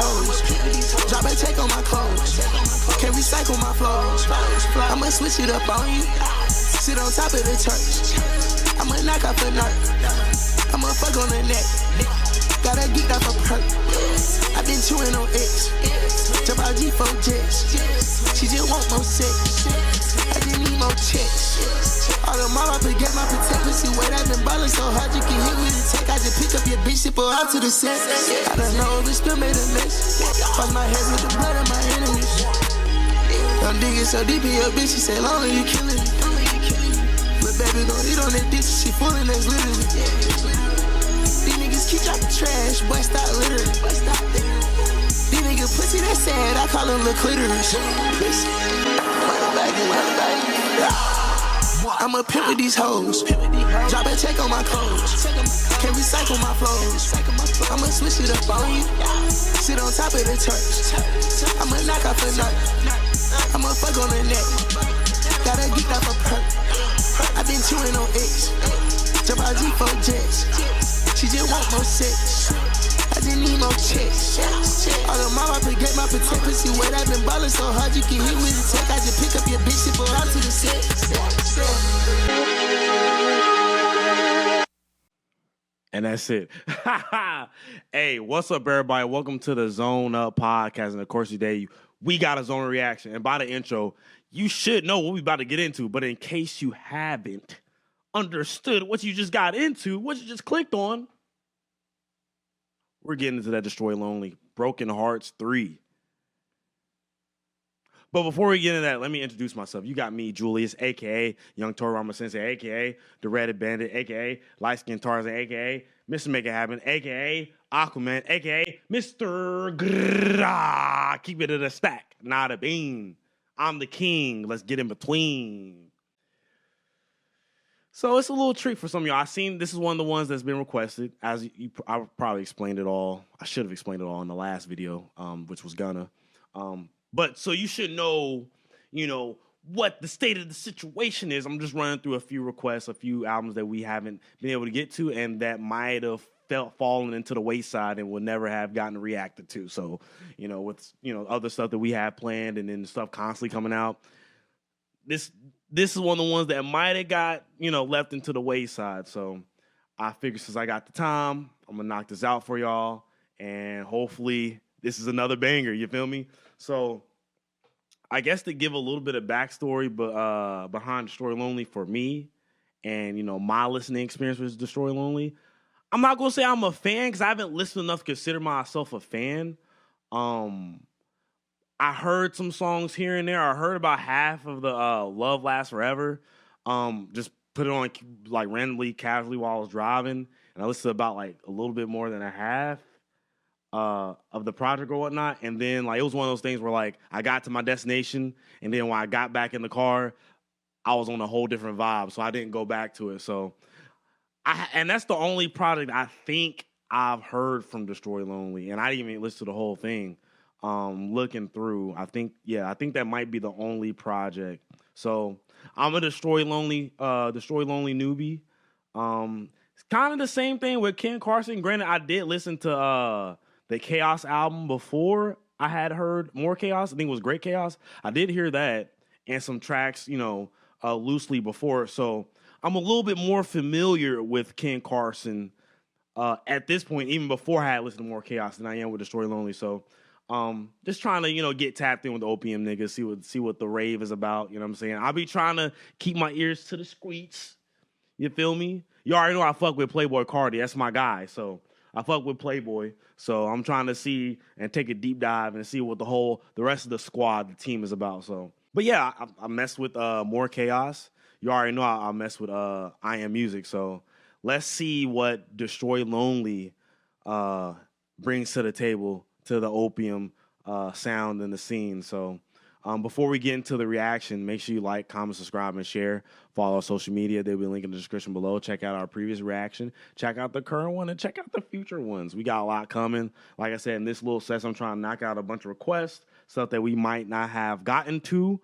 hoes. Drop and take on my clothes. Can't recycle my flows. I'ma switch it up on you. Sit on top of the church. I'ma knock off a nut. I'ma fuck on the neck. Got a geek off a perk. I been chewing on X. Jump out G4 jets. She just want more sex. I just need more checks. All the mom I forget my protect. Pussy weight, I been ballin' so hard you can hit with a tech. I just pick up your bitch, ship her out to the set. I don't know if it still made a mess. Cross my head with the blood of my enemies. I'm digging so deep in your bitch, she say, lonely, you killing me. But baby, gon' eat on that dick, she fullin', that's literally. These niggas keep dropping trash, boy, stop littering. These niggas pussy, they sad, I call them little clitoris. I'm a pimp with these hoes. Drop and check on my clothes. Can't recycle my flows. I'ma switch it up on you. Sit on top of the church. I'ma knock off a nut. I'ma fuck on the neck. Got a geek off a perk. I been chewing on X. Jump out G4 jets. She just want more sex. I just need more checks. All the mom I forget my protect. Pussy weight, I been ballin' so hard you can hit with a tech. I just pick up your bitch, ship her out to the set. And that's it. Hey, what's up, everybody? Welcome to the ZoneUP Podcast. And of course, today we got a zone reaction. And by the intro, you should know what we about to get into. But in case you haven't understood what you just got into, what you just clicked on, we're getting into that Destroy Lonely Broken Hearts 3. But before we get into that, let me introduce myself. You got me, Julius, a.k.a. Young Toriyama Sensei, a.k.a. The Reddit Bandit, a.k.a. Light Skin Tarzan, a.k.a. Mr. Make It Happen, a.k.a. Aquaman, a.k.a. Mr. Grrrrah. Keep it in a stack, not a bean. I'm the king. Let's get in between. So it's a little trick for some of y'all. I seen this is one of the ones that's been requested. As I probably explained it all. I should have explained it all in the last video, which was gonna. But so you should know, what the state of the situation is. I'm just running through a few requests, a few albums that we haven't been able to get to and that might have fallen into the wayside and would never have gotten reacted to. So, with, other stuff that we have planned and then stuff constantly coming out, this is one of the ones that might have got, left into the wayside. So I figured since I got the time, I'm going to knock this out for y'all. And hopefully this is another banger, you feel me? So I guess to give a little bit of backstory behind Destroy Lonely for me and, my listening experience with Destroy Lonely, I'm not going to say I'm a fan because I haven't listened enough to consider myself a fan. I heard some songs here and there. I heard about half of the Love Lasts Forever. Just put it on like randomly, casually while I was driving. And I listened to about like a little bit more than a half of the project or whatnot. And then like it was one of those things where like I got to my destination and then when I got back in the car, I was on a whole different vibe. So I didn't go back to it. So and that's the only project I think I've heard from Destroy Lonely. And I didn't even listen to the whole thing. Looking through, I think that might be the only project. So I'm a Destroy Lonely newbie. It's kind of the same thing with Ken Carson. Granted, I did listen to the Chaos album before I had heard More Chaos. I think it was Great Chaos. I did hear that and some tracks, loosely before. So I'm a little bit more familiar with Ken Carson at this point, even before I had listened to More Chaos than I am with Destroy Lonely. So just trying to, get tapped in with the OPM niggas, see what the rave is about. You know what I'm saying? I'll be trying to keep my ears to the streets. You feel me? You already know I fuck with Playboy Cardi. That's my guy. So I fuck with Playboy. So I'm trying to see and take a deep dive and see what the rest of the squad, the team is about. So, but yeah, I messed with More Chaos. You already know I mess with I Am Music. So let's see what Destroy Lonely brings to the table, to the opium sound and the scene. So before we get into the reaction, make sure you like, comment, subscribe, and share. Follow our social media. They'll be linked in the description below. Check out our previous reaction. Check out the current one and check out the future ones. We got a lot coming. Like I said, in this little session, I'm trying to knock out a bunch of requests, stuff that we might not have gotten to.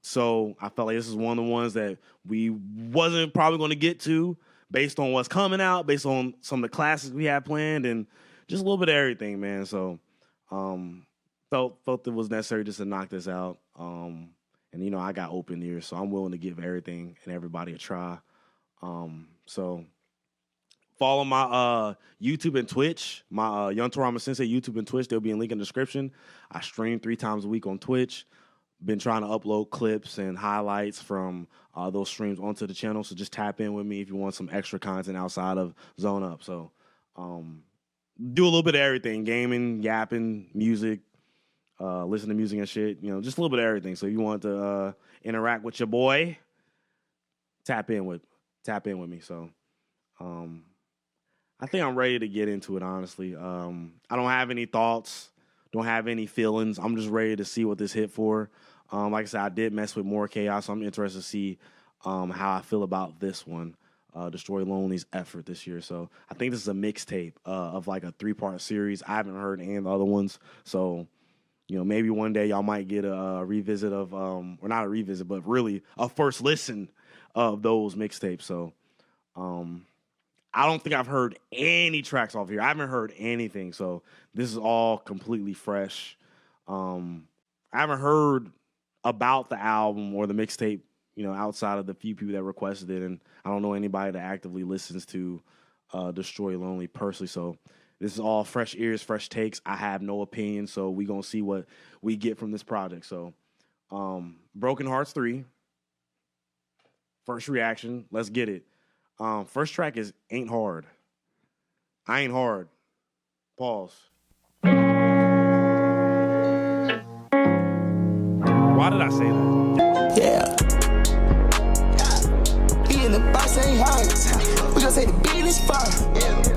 So I felt like this is one of the ones that we wasn't probably going to get to based on what's coming out, based on some of the classes we had planned, and just a little bit of everything, man. So felt it was necessary just to knock this out. And, you know, I got open ears, so I'm willing to give everything and everybody a try. So follow my YouTube and Twitch, my Young Torama Sensei YouTube and Twitch. They'll be in link in the description. I stream 3 times a week on Twitch. Been trying to upload clips and highlights from those streams onto the channel. So just tap in with me if you want some extra content outside of ZoneUP. So do a little bit of everything, gaming, yapping, music, listen to music and shit, you know, just a little bit of everything. So if you want to interact with your boy, tap in with me. So I think I'm ready to get into it, honestly. I don't have any thoughts, don't have any feelings. I'm just ready to see what this hit for. Like I said, I did mess with more chaos, so I'm interested to see how I feel about this one, Destroy Lonely's effort this year. So I think this is a mixtape of like a 3-part series. I haven't heard any of the other ones, so you know, maybe one day y'all might get a revisit of, or not a revisit, but really a first listen of those mixtapes. So I don't think I've heard any tracks off here. I haven't heard anything, so this is all completely fresh. I haven't heard about the album or the mixtape, you know, outside of the few people that requested it, and I don't know anybody that actively listens to Destroy Lonely personally, so this is all fresh ears, fresh takes. I have no opinion, so we gonna see what we get from this project. So, Broken Hearts 3, first reaction, let's get it. First track is Ain't Hard. I Ain't Hard. Pause. Why did I say that? Yeah. He in the box ain't hard. We gon' say the beat is far.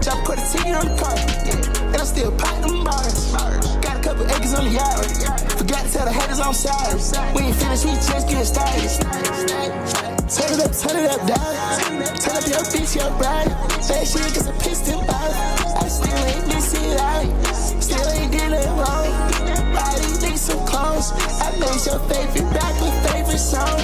Drop put a ticket on the car. And I'm still popping bars. Got a couple acres on the yard. Forgot to tell the haters I'm sorry. We ain't finished, we just getting started. Turn it up, dog. Turn up your bitch, your bride. That shit gets a piston ball. I still ain't missing out. Still ain't did it wrong. All these niggas so close. I made your favorite rapper, favorite song.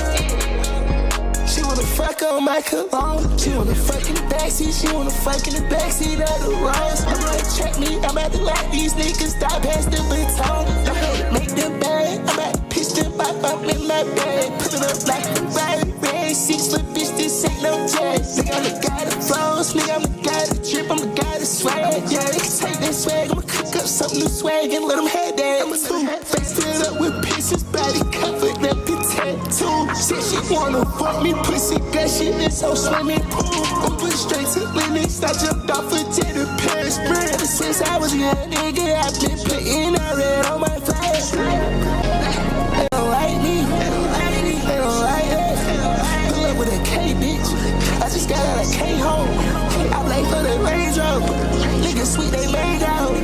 She wanna fuck on my cologne. She wanna fuck in the backseat. She wanna fuck in the backseat of the Rolls. I'm gonna check me. I'm about to let these niggas stop past the baton. I'm gonna make them bad. I'm about to pitch them up in my bed. Put it up like a ride. Red 6-foot bitch, this ain't no jet. Nigga, I'm the guy that flows. Nigga, I'm the guy that drip. I'm the guy that swag. Yeah, they can take that swag. I'ma cook up some new swag and let them have that. I'ma face it up with pieces. Body covered up in tattoo. Said she wanna fuck me. Pussy gut shit is so swimming pool. Uber straight to Linux. I jumped off a jet to Paris. Ever since I was a young nigga, I've been putting a red on my flash. They don't like me. They don't like that. Pull up with a K, bitch. I just got out of K home. I play for the Range Rover. Niggas sweet, they made out.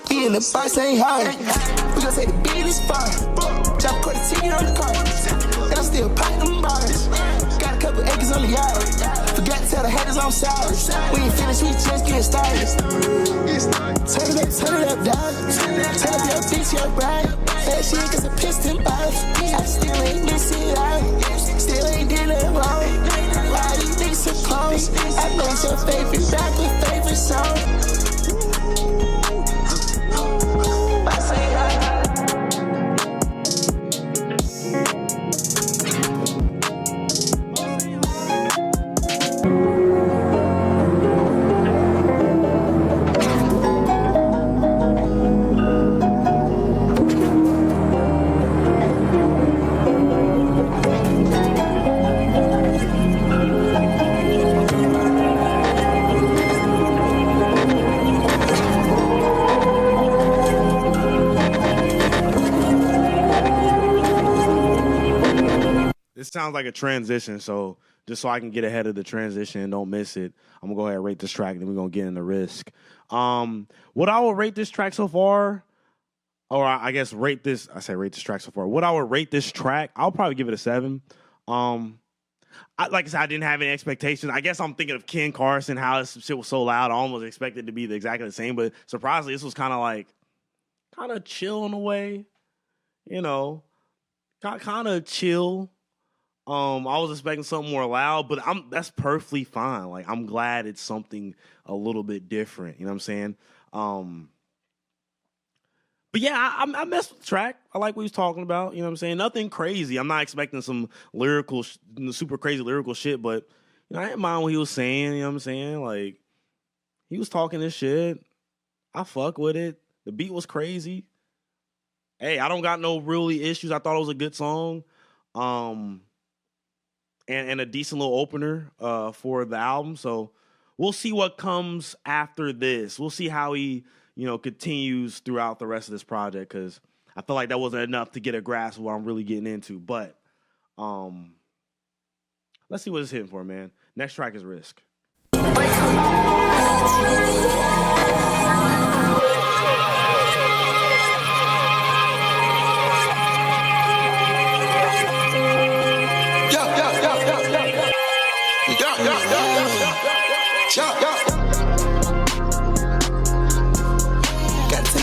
Be in the box ain't hard. We gon' say the beat is far. Drop put a ticket on the car. And I'm still popping bars. Got a couple acres on the yard. Forgot to tell the haters I'm sorry. We ain't finished, we just getting started. Turn it up, dog. Turn up your bitch, your bride. That shit gets a piston ball. I still ain't missing out. Still ain't did it wrong. Why these niggas so close? I made your favorite rapper, favorite song. Sounds like a transition, so just so I can get ahead of the transition and don't miss it, I'm gonna go ahead and rate this track, and then we're gonna get into Risk. What I will rate this track so far, or I guess rate this track so far. What I would rate this track, I'll probably give it a 7. Like I said, I didn't have any expectations. I guess I'm thinking of Ken Carson, how this shit was so loud. I almost expected it to be exactly the same, but surprisingly, this was kind of chill in a way, you know, kind of chill. I was expecting something more loud, but that's perfectly fine. Like, I'm glad it's something a little bit different. You know what I'm saying? But yeah, I messed with the track. I like what he's talking about. You know what I'm saying? Nothing crazy. I'm not expecting some super crazy lyrical shit, but I didn't mind what he was saying. You know what I'm saying? Like, he was talking this shit. I fuck with it. The beat was crazy. Hey, I don't got no really issues. I thought it was a good song. And a decent little opener for the album. So we'll see what comes after this. We'll see how he continues throughout the rest of this project, because I feel like that wasn't enough to get a grasp of what I'm really getting into. But let's see what it's hitting for, man. Next track is Risk.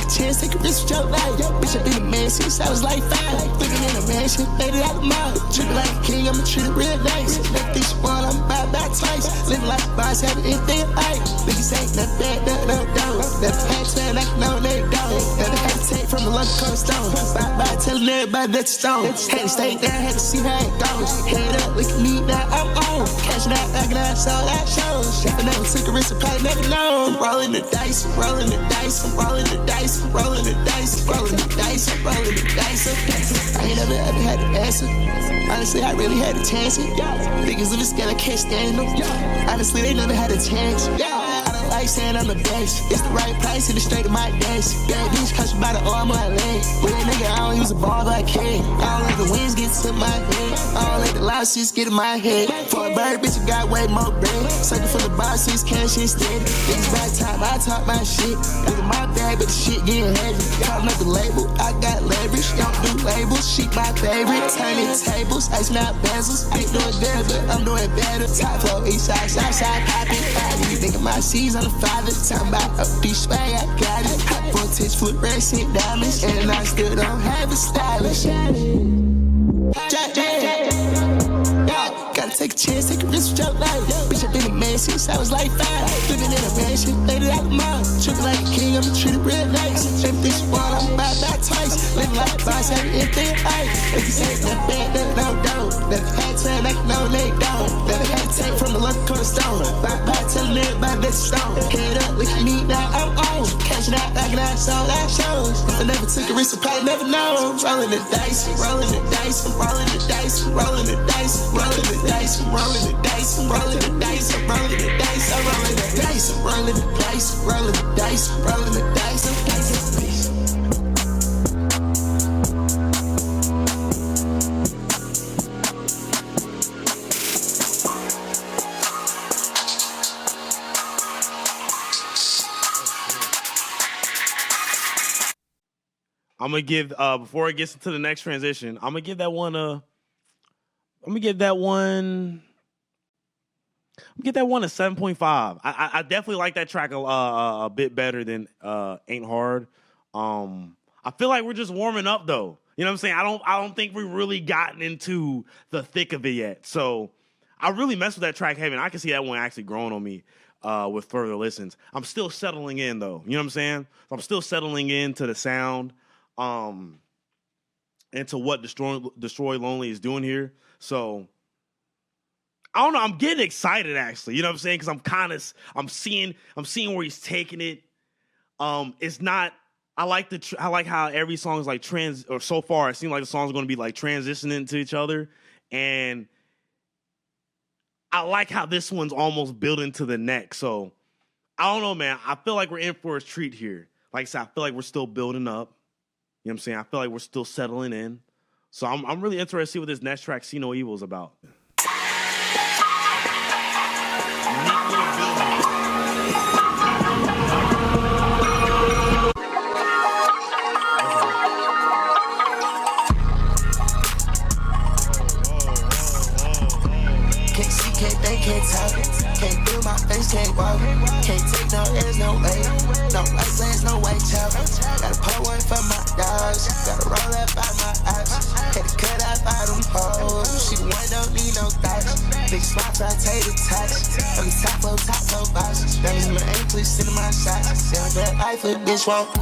Chance, take a risk with your life. Bitch, I been a man since I was like 5. Living in a mansion, made it out of mine. Treat it like a king, I'ma treat it real nice. Never think she want, I'm buy back twice. Living like a boss, having anything like. Niggas ain't nothing bad, nothing no dough. Never had to, like no, they don't. Never had to take from a London cold stone. Bye, telling everybody that you stone. Had to stay there, had to see how it goes. Head up, look at me, now I'm on. Cashing out, knocking out, sold out shows. I never took a risk, I probably never know. I'm rolling the dice, rolling the dice, I'm rolling the dice. Rolling the dice, rolling the dice, rolling the dice. I ain't ever had to answer. Honestly, I really had a chance. Niggas live a scale, I can't stand them. Honestly, they never had a chance. I don't like saying I'm the best. It's the right price and it's straight to my desk. Bad bitch cause you by the arm of my leg. With a nigga, I don't use a ball, but I can. I don't let the winds get to my head. I don't let the losses get in my head. For a bird, bitch, I got way more bread. Sucking for the bosses, cash instead. Niggas by the time I talk my shit. Nigga, my bag, but the shit getting heavy. Calling up the label, I got leverage. Don't do labels, shit my favorite. Turning tables, icing out bezels. Ain't doing good, but I'm doing better. Top flow, east side, south side, poppin'. You thinking my C's on the father. Talking about a piece swag, I got it. Hot voltage, fluorescent diamonds. And I still don't have a stylist. Gotta take a chance, take a risk with your life. Bitch, I been a man since I was like 5. Living in a mansion, made it out of mine. Treat it like a king, I'ma treat it real nice. Everything she want, I'm buy back twice. Living like a boss, having anything right. If you say it's not bad, then no, don't. Never had to, like no, they don't. Never had to take from the London cold stone. Bye, telling everybody that you stone. Head up, look at me, now I'm on. Cashing out, knocking out, sold out shows. If I never took a risk, I probably never know. Rolling the dice, rolling the dice, I'm rolling the dice, rolling the dice, rolling the dice, I'm rolling the dice, I'm rolling the dice, I'm rolling the dice, I'm rolling the dice, I'm rolling the dice, rolling the dice, rolling the dice, I'm I'm gonna give before it gets into the next transition, I'm gonna give that one a 7.5. I definitely like that track a bit better than Ain't Hard. I feel like we're just warming up though. You know what I'm saying? I don't think we've really gotten into the thick of it yet. So I really messed with that track heavy, and I can see that one actually growing on me with further listens. I'm still settling in though. You know what I'm saying? So I'm still settling into the sound, into what Destroy Lonely is doing here. So I don't know. I'm getting excited actually. You know what I'm saying? Because I'm seeing where he's taking it. It's not. I like how every song is like or so far it seems like the song's going to be like transitioning to each other, and I like how this one's almost building to the next. So I don't know, man. I feel like we're in for a treat here. Like I said, I feel like we're still building up. You know what I'm saying? I feel like we're still settling in. So I'm really interested to see what this next track, See No Evil, is about. Can't see, can't think, can't talk. Can't feel my face, can't walk. Can't take no L's, no way. No white flags, no white chop. Gotta pour one for my dogs. Gotta roll up by my ops. Had to cut out by them hoes. She the one, don't need no thoughts. Big spots, I take the touch. On the top of box. That was my ankle, sitting my shots. Down that life, a bitch won't.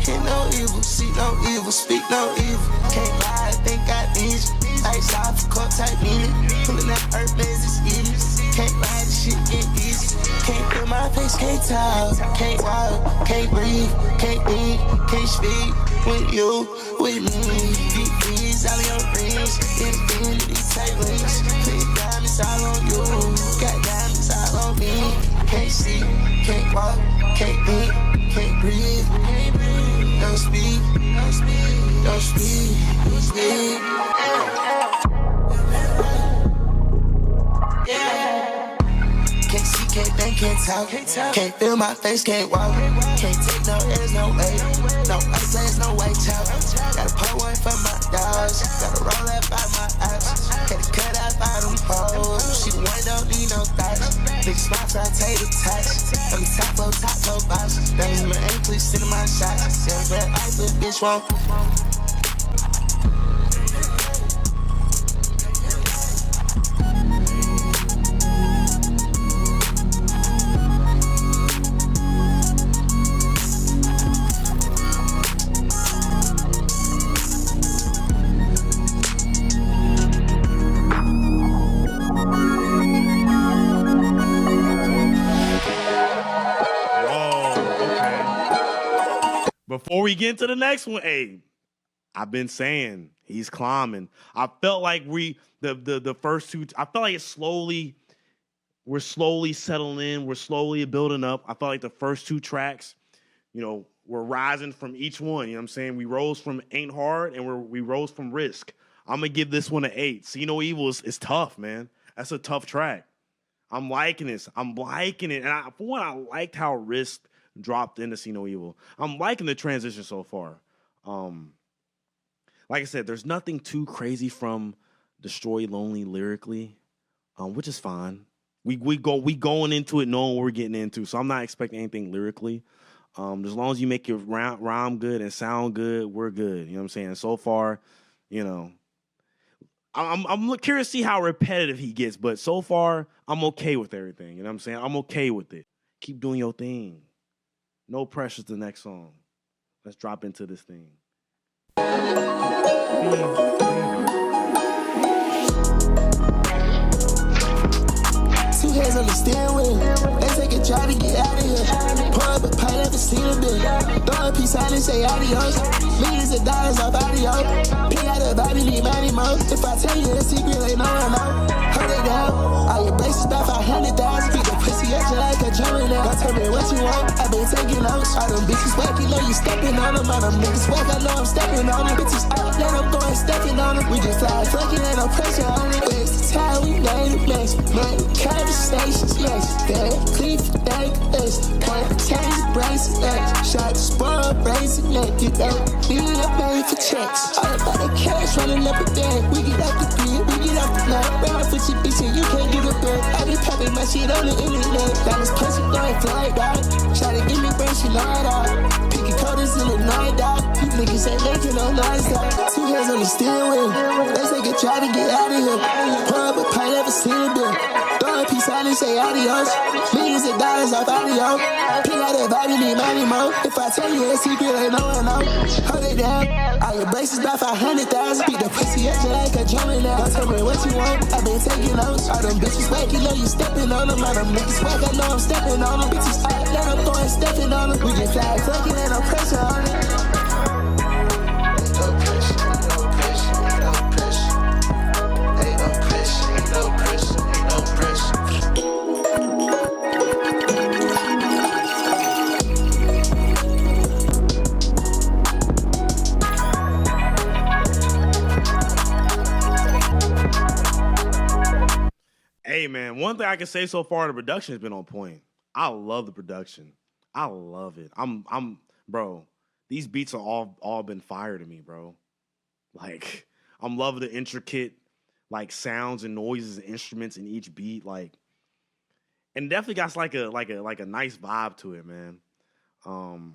Hear no evil, see no evil, speak no evil. Can't lie, I think I need you. Ice off, court type meaning. Pulling that earth blaze, it's easy. Can't lie, this shit get easy. Can't feel my face, can't talk. Can't walk, can't breathe, can't think, can't speak. When you with me, deep freeze, all your rings. Infinity type links. Put diamonds all on you. Got diamonds all on me. Can't see, can't walk, can't think, can't breathe. Don't speak, don't speak, don't speak, don't speak. Yeah. Can't see, can't think, can't talk. Can't feel my face, can't walk. Can't take no L's, no way. No white flags, no white chop. Gotta pour one for my dogs. Gotta roll up by my ops. Had to cut out by them hoes. She the one, don't need no thoughts. Big spots, I take the touch. On the top of box. That was my ankle, sitting my shots. Yeah, red light, but bitch won't. Before we get to the next one, hey, I've been saying he's climbing. I felt like the first two, I felt like we're slowly settling in. We're slowly building up. I felt like the first two tracks, we're rising from each one. You know what I'm saying? We rose from Ain't Hard and we rose from Risk. I'm going to give this one an 8. See No Evil is tough, man. That's a tough track. I'm liking this. I'm liking it. And for one, I liked how Risk dropped into See No Evil. I'm liking the transition so far. Like I said, there's nothing too crazy from Destroy Lonely lyrically, which is fine. We going into it knowing what we're getting into, so I'm not expecting anything lyrically. As long as you make your rhyme good and sound good, we're good. You know what I'm saying? So far, I'm curious to see how repetitive he gets, but so far, I'm okay with everything. You know what I'm saying? I'm okay with it. Keep doing your thing. No pressure to the next song. Let's drop into this thing. Two hands on the steering wheel. They take a try to get out of here. Pour up a pint, never seen a bill. Throw a piece out and say adios. Millions of dollars off audio. Pick out the body, need money more. If I tell you a secret, they know I know. Hold it down. All your braces about 500,000. Beat the pussy at you like a German now. Don't tell me what you want. I've been taking notes. All them bitches whack, you know you stepping on them. All them niggas whack, I know I'm stepping on them. Bitches out, let them go and stepping on them. We just fly, fucking, ain't no pressure on it. Waste the time, we made a mess. Money, conversations, yes. That clean for necklace. Point, change the bracelet. Shot the spoil, bracelet. You don't be a man for checks. All about the cash, running up a bag. We get out the grid, we get out the night. Round for your bitch and you can't get a back. I been popping my shit on the internet. Dollars plus you throwing fly dog. Try to give me brain, she lied out. Picking coders in the night dog. You niggas ain't making no noise dog. Two hands on the steering wheel. They say get try to get out of here. Pour up a pint, never seen a bill. Throw a piece out and say adios. Millions of dollars off audio. Pick out that body, need money more. If I tell you a secret, they know I know. Hold it down. All your braces about 500,000. Beat the pussy at you like a German now. Don't tell me what you want. I've been taking notes. All them bitches whack, you know you stepping on them. All them niggas whack, I know I'm stepping on them. Bitches out, let them go and stepping on them. We just fly, fucking, ain't no pressure on it. Hey man, one thing I can say so far, the production has been on point. I love the production. I love it. Bro, these beats are all been fire to me, bro. Like, I'm loving the intricate like sounds and noises and instruments in each beat, like, and definitely got like a nice vibe to it, man. And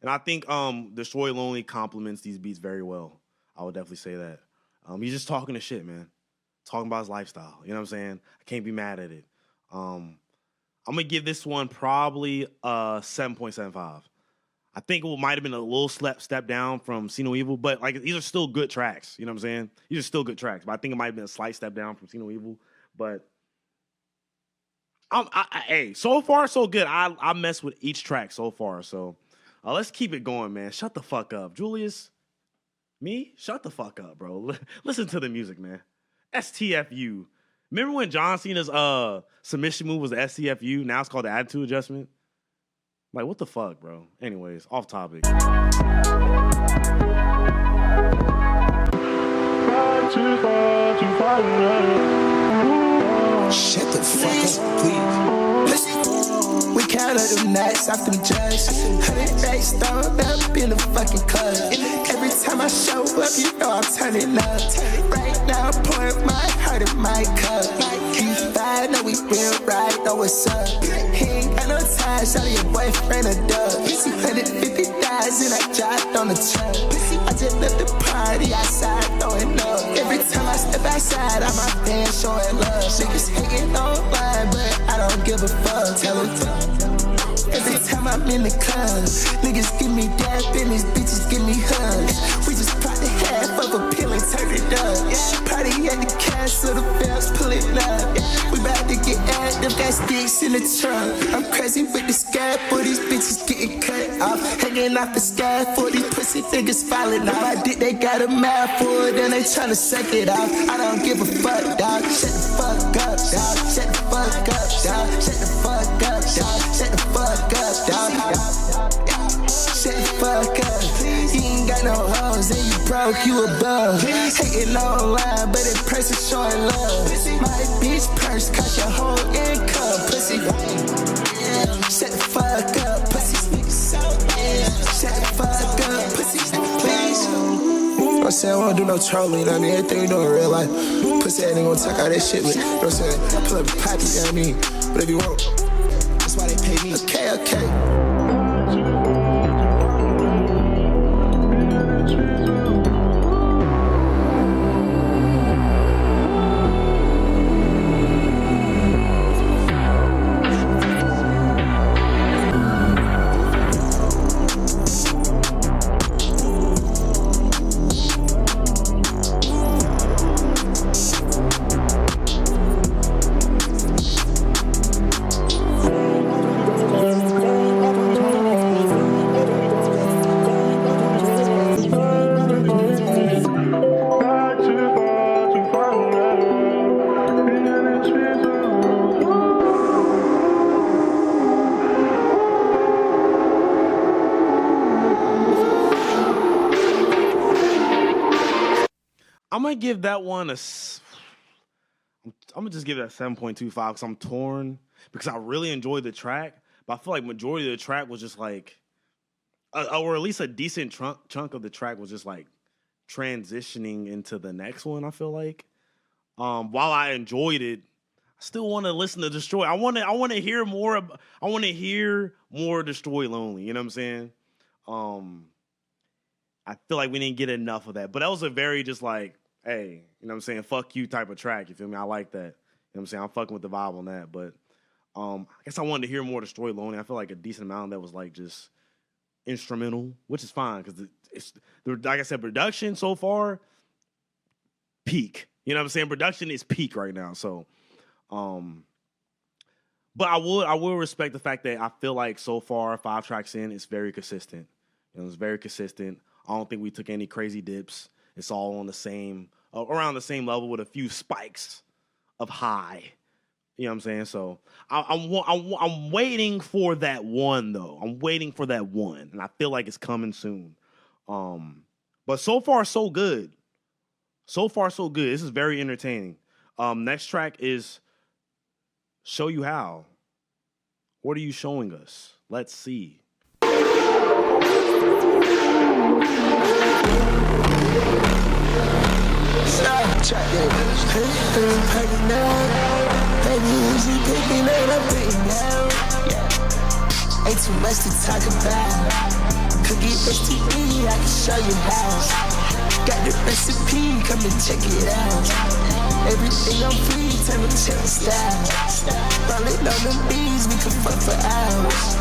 I think Destroy Lonely complements these beats very well. I would definitely say that. He's just talking the shit, man. Talking about his lifestyle. You know what I'm saying? I can't be mad at it. I'm gonna give this one probably 7.75. I think it might have been a little step down from See No Evil, but like these are still good tracks. You know what I'm saying? These are still good tracks, but I think it might have been a slight step down from See No Evil. But hey, so far so good. I mess with each track so far. So let's keep it going, man. Shut the fuck up, Julius. Me? Shut the fuck up, bro. Listen to the music, man. STFU. Remember when John Cena's submission move was the STFU? Now it's called the attitude adjustment. Like, what the fuck, bro? Anyways, off topic. Shut the fuck up, please. We counted them nights off them drugs. 100 racks thrown up in the fucking club. Every time I show up, you know I'm turning up. Right now, I'm pouring my heart in my cup. You find know we real right, know what's up. He ain't got no time, shout your boyfriend a dub. $250 and I dropped on the truck. I just left the party outside throwing up. Every time I step outside, I'm out there showing love. Niggas hating online, but I don't give a fuck. Tell them. Every time I'm in the club, niggas give me dap and these bitches give me hugs. We just pop the half of a pill and turn it up. Party at the castle, the bells pulling up. We about to get active, got sticks in the trunk. I'm crazy with the scaffold, these bitches getting cut off. Hanging off the scaffold, these pussy niggas falling off. I did, they got a mouth for it, then they tryna suck it off. I don't give a fuck, dog. Shut the fuck up, dog. Shut the fuck up, dog. Shut the fuck up, dog. Shut the fuck up, dog. Shut the fuck up. You ain't got no hoes and you broke, you a bum. Hating online, but in person showing love. My bitch purse cost your whole income, pussy. Shut the fuck up, pussy. Shut the fuck up, pussy. I'm saying I won't do no trolling, you know what I mean? Everything we do in real life. Pussy ain't gonna talk all that shit, but you know what I'm saying? I pull up the pocket, you know what I mean? But if you want, that's why they pay me. Okay. I'm gonna give that one I'm gonna just give that 7.25 because I'm torn because I really enjoyed the track, but I feel like majority of the track was just like, or at least a decent chunk of the track was just like transitioning into the next one. I feel like, while I enjoyed it, I still want to listen to Destroy. I want to hear more. I want to hear more Destroy Lonely. You know what I'm saying? I feel like we didn't get enough of that, but that was a very just like, hey, you know what I'm saying? Fuck you type of track. You feel me? I like that. You know what I'm saying? I'm fucking with the vibe on that. But I guess I wanted to hear more Destroy Lonely. I feel like a decent amount that was like just instrumental, which is fine because it's like I said, production so far, peak. You know what I'm saying? Production is peak right now. So, but I will respect the fact that I feel like so far 5 tracks in, it's very consistent. You know, it's very consistent. I don't think we took any crazy dips. It's all on the same, around the same level with a few spikes of high. You know what I'm saying? So I'm waiting for that one though. I'm waiting for that one, and I feel like it's coming soon. But so far so good. So far so good. This is very entertaining. Next track is Show You How. What are you showing us? Let's see. Track that bitch. Packing down. Baby, is you picking it up, picking down? Ain't too much to talk about. Could get STD, I can show you how. Got the recipe, come and check it out. Everything on free, time to check the style. Rollin' on them bees, we can fuck for hours.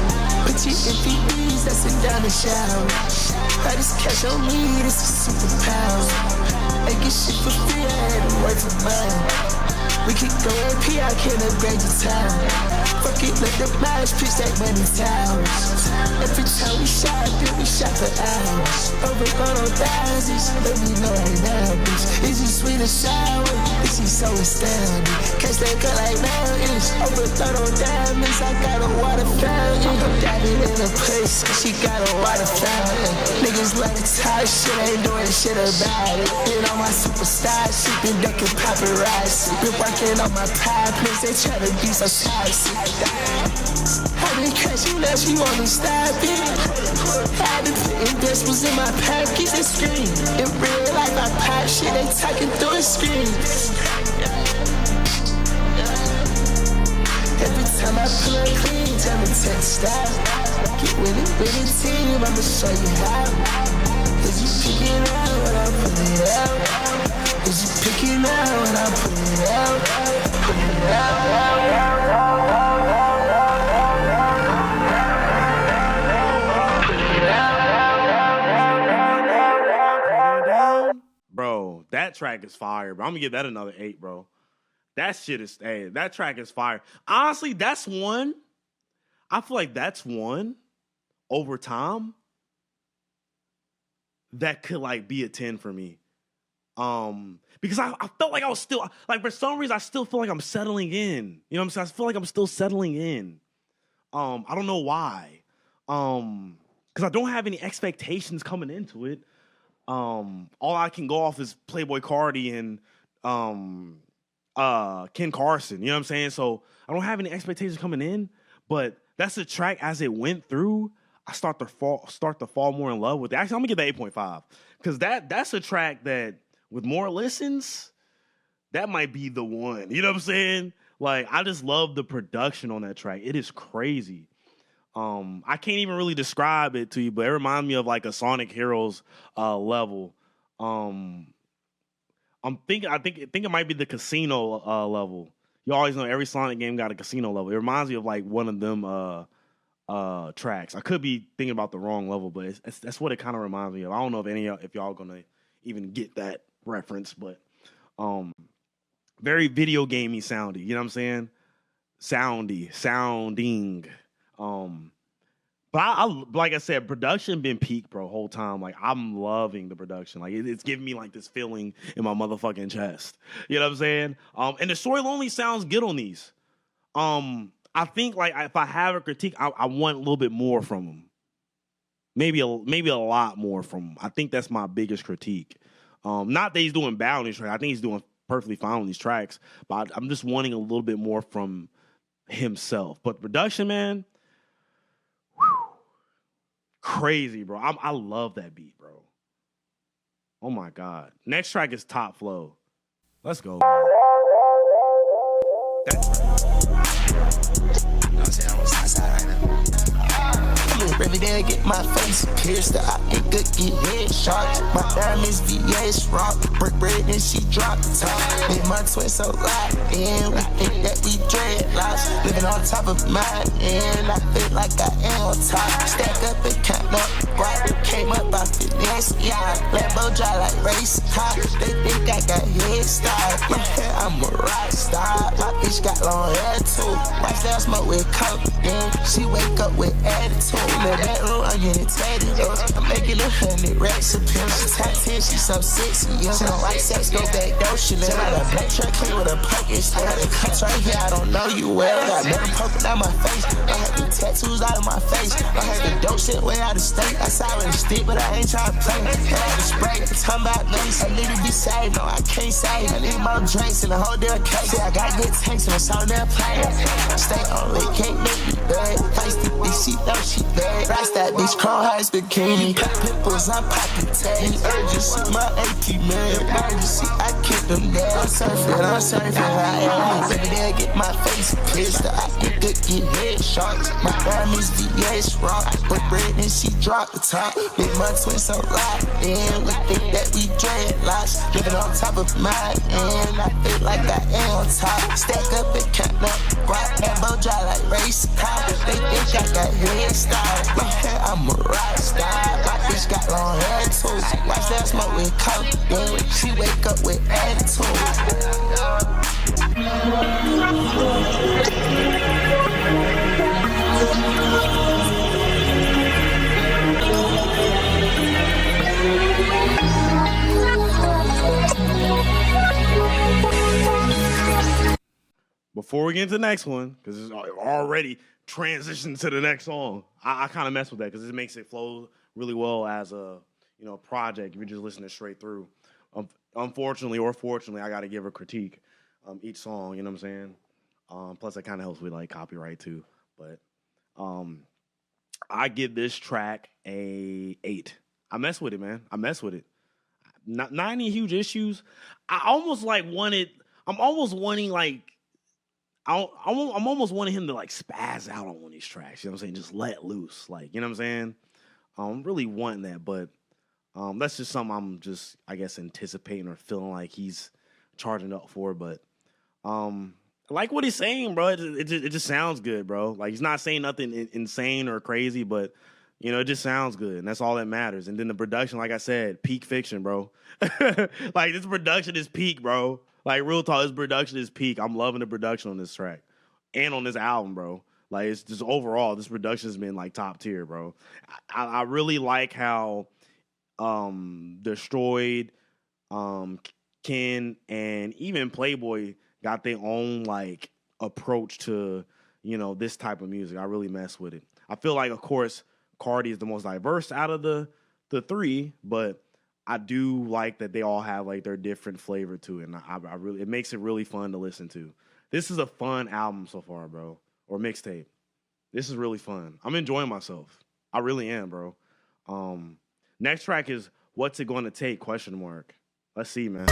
Put you in PBs, that's it down the shower. All this cash on me, this is superpower. I get shit for free, I had to work for mine. We can go AP, I can't upgrade your time. Fuck it, let the miles pitch that money towers. Every time we shot, then we shot for hours. Overgone on thousands, let me know right now, bitch. Is you sweet or sour? This is so astounding. Catch that cut like mountains. Overthrown on diamonds, I got a water fountain. I'm diving in a place, she got a water fountain. Niggas like to talk shit, ain't doing shit about it. Been on my superstar shit, been ducking paparazzi. Been working on my pie place, they try to be so toxic. I've been catching up, she wanna stop it. I've been putting decimals in my pockets and scream. In real life, I pop shit, they talking through a screen. Every time I pull up clean, tell me take style. Get with the team, I'ma show you how. Is you picking out when I put it out? Is you picking out when I put it out? Put it out. Bro, that track is fire, bro. I'm gonna give that another 8, bro. That shit is, hey, that track is fire. Honestly, that's one. I feel like that's one over time that could like be a 10 for me. Because I felt like I was still, like for some reason, I still feel like I'm settling in. You know what I'm saying? I feel like I'm still settling in. I don't know why. Because I don't have any expectations coming into it. All I can go off is Playboy Cardi and Ken Carson. You know what I'm saying? So I don't have any expectations coming in, but that's the track as it went through. I start to fall more in love with it. Actually, I'm gonna give that 8.5 because that's a track that with more listens, that might be the one. You know what I'm saying? Like I just love the production on that track. It is crazy. I can't even really describe it to you, but it reminds me of like a Sonic Heroes level. I think it might be the casino level. You always know every Sonic game got a casino level. It reminds me of like one of them tracks. I could be thinking about the wrong level, but that's what it kind of reminds me of. I don't know if y'all gonna even get that reference, but very video gamey soundy. You know what I'm saying? Sounding. But I like I said, production been peak, bro, whole time. Like I'm loving the production. Like it's giving me like this feeling in my motherfucking chest. You know what I'm saying? And the story only sounds good on these. I think like if I have a critique, I want a little bit more from him. Maybe a lot more from him. I think that's my biggest critique. Not that he's doing bad on these tracks. I think he's doing perfectly fine on these tracks. But I'm just wanting a little bit more from himself. But production, man, crazy, bro. I love that beat, bro. Oh my God. Next track is Top Flow. Let's go, man. That's Every day I get my face pierced, the eye ain't good, get headshot. My diamonds VS rock, brick bread and she dropped the top. Make my twin so loud, and we think that we dreadlocks. Living on top of mine, and I feel like I am on top. Stack up and count up, right? Came up by finesse, yeah. Lambo drive like race car. They think I got head start. Yeah, I'm a rock star. My bitch got long hair too. Watch that smoke with coke, then she wake up with attitude. That room, I'm getting tatted up. I'm making 100 racks of pills. She top 10, she so sexy. She don't like sex, go back door. She live out a black truck, clean with a poke get started. Cuts right here, I don't know you well. Got metal poking out my face. I had the tattoos out of my face. I had the dope shit way out of state. I saw with a stick, but I ain't trying to play. Head out the spray, talking about mace. I need to be saved, no, I can't save. I need more drinks in the whole damn case. See, I got good tanks and it's on their plane. Stay on lit, can't make me bad. Feisty bitch, she know she bad. Rise that bitch, chrome hearts, bikini. Pop pimples, I'm popping tags. Urgency, my AP man. Emergency, I kick them dead. I'm surfing, I am. Baby, they get my face pissed. I get good, get head shots. My diamonds, VS rock. But bread and she dropped the top. Big my twins so locked in. We think that we dreadlocks. Living on top of mine, and I feel like I am on top. Stack up and count up. Rock Lambo dry like race car. They think I got head style. My hair, I'm a rock star. My bitch got long hair too. Watch that smoke with coke. Yeah, she wake up with attitude. Before we get into the next one, because it's already transitioned to the next song, I kind of mess with that because it makes it flow really well as a project. If you're just listening straight through. Unfortunately or fortunately, I got to give a critique each song. You know what I'm saying? Plus, it kind of helps with like copyright too. But I give this track a 8. I mess with it, man. I mess with it. Not any huge issues. I'm almost wanting him to like spaz out on one of these tracks. You know what I'm saying? Just let loose. Like, you know what I'm saying? I'm really wanting that, but that's just something I'm just, I guess, anticipating or feeling like he's charging up for. But I like what he's saying, bro. It just sounds good, bro. Like, he's not saying nothing insane or crazy, but it just sounds good, and that's all that matters. And then the production, like I said, peak fiction, bro. Like, this production is peak, bro. Like, real talk, this production is peak. I'm loving the production on this track and on this album, bro. Like, it's just overall, this production has been, like, top tier, bro. I really like how Destroyed, Ken, and even Playboy got their own, like, approach to, this type of music. I really mess with it. I feel like, of course, Cardi is the most diverse out of the three, but I do like that they all have like their different flavor to it, and I really, it makes it really fun to listen to. This is a fun album so far, bro, or mixtape. This is really fun. I'm enjoying myself. I really am, bro. Next track is "What's It Gonna Take?" ? Let's see, man.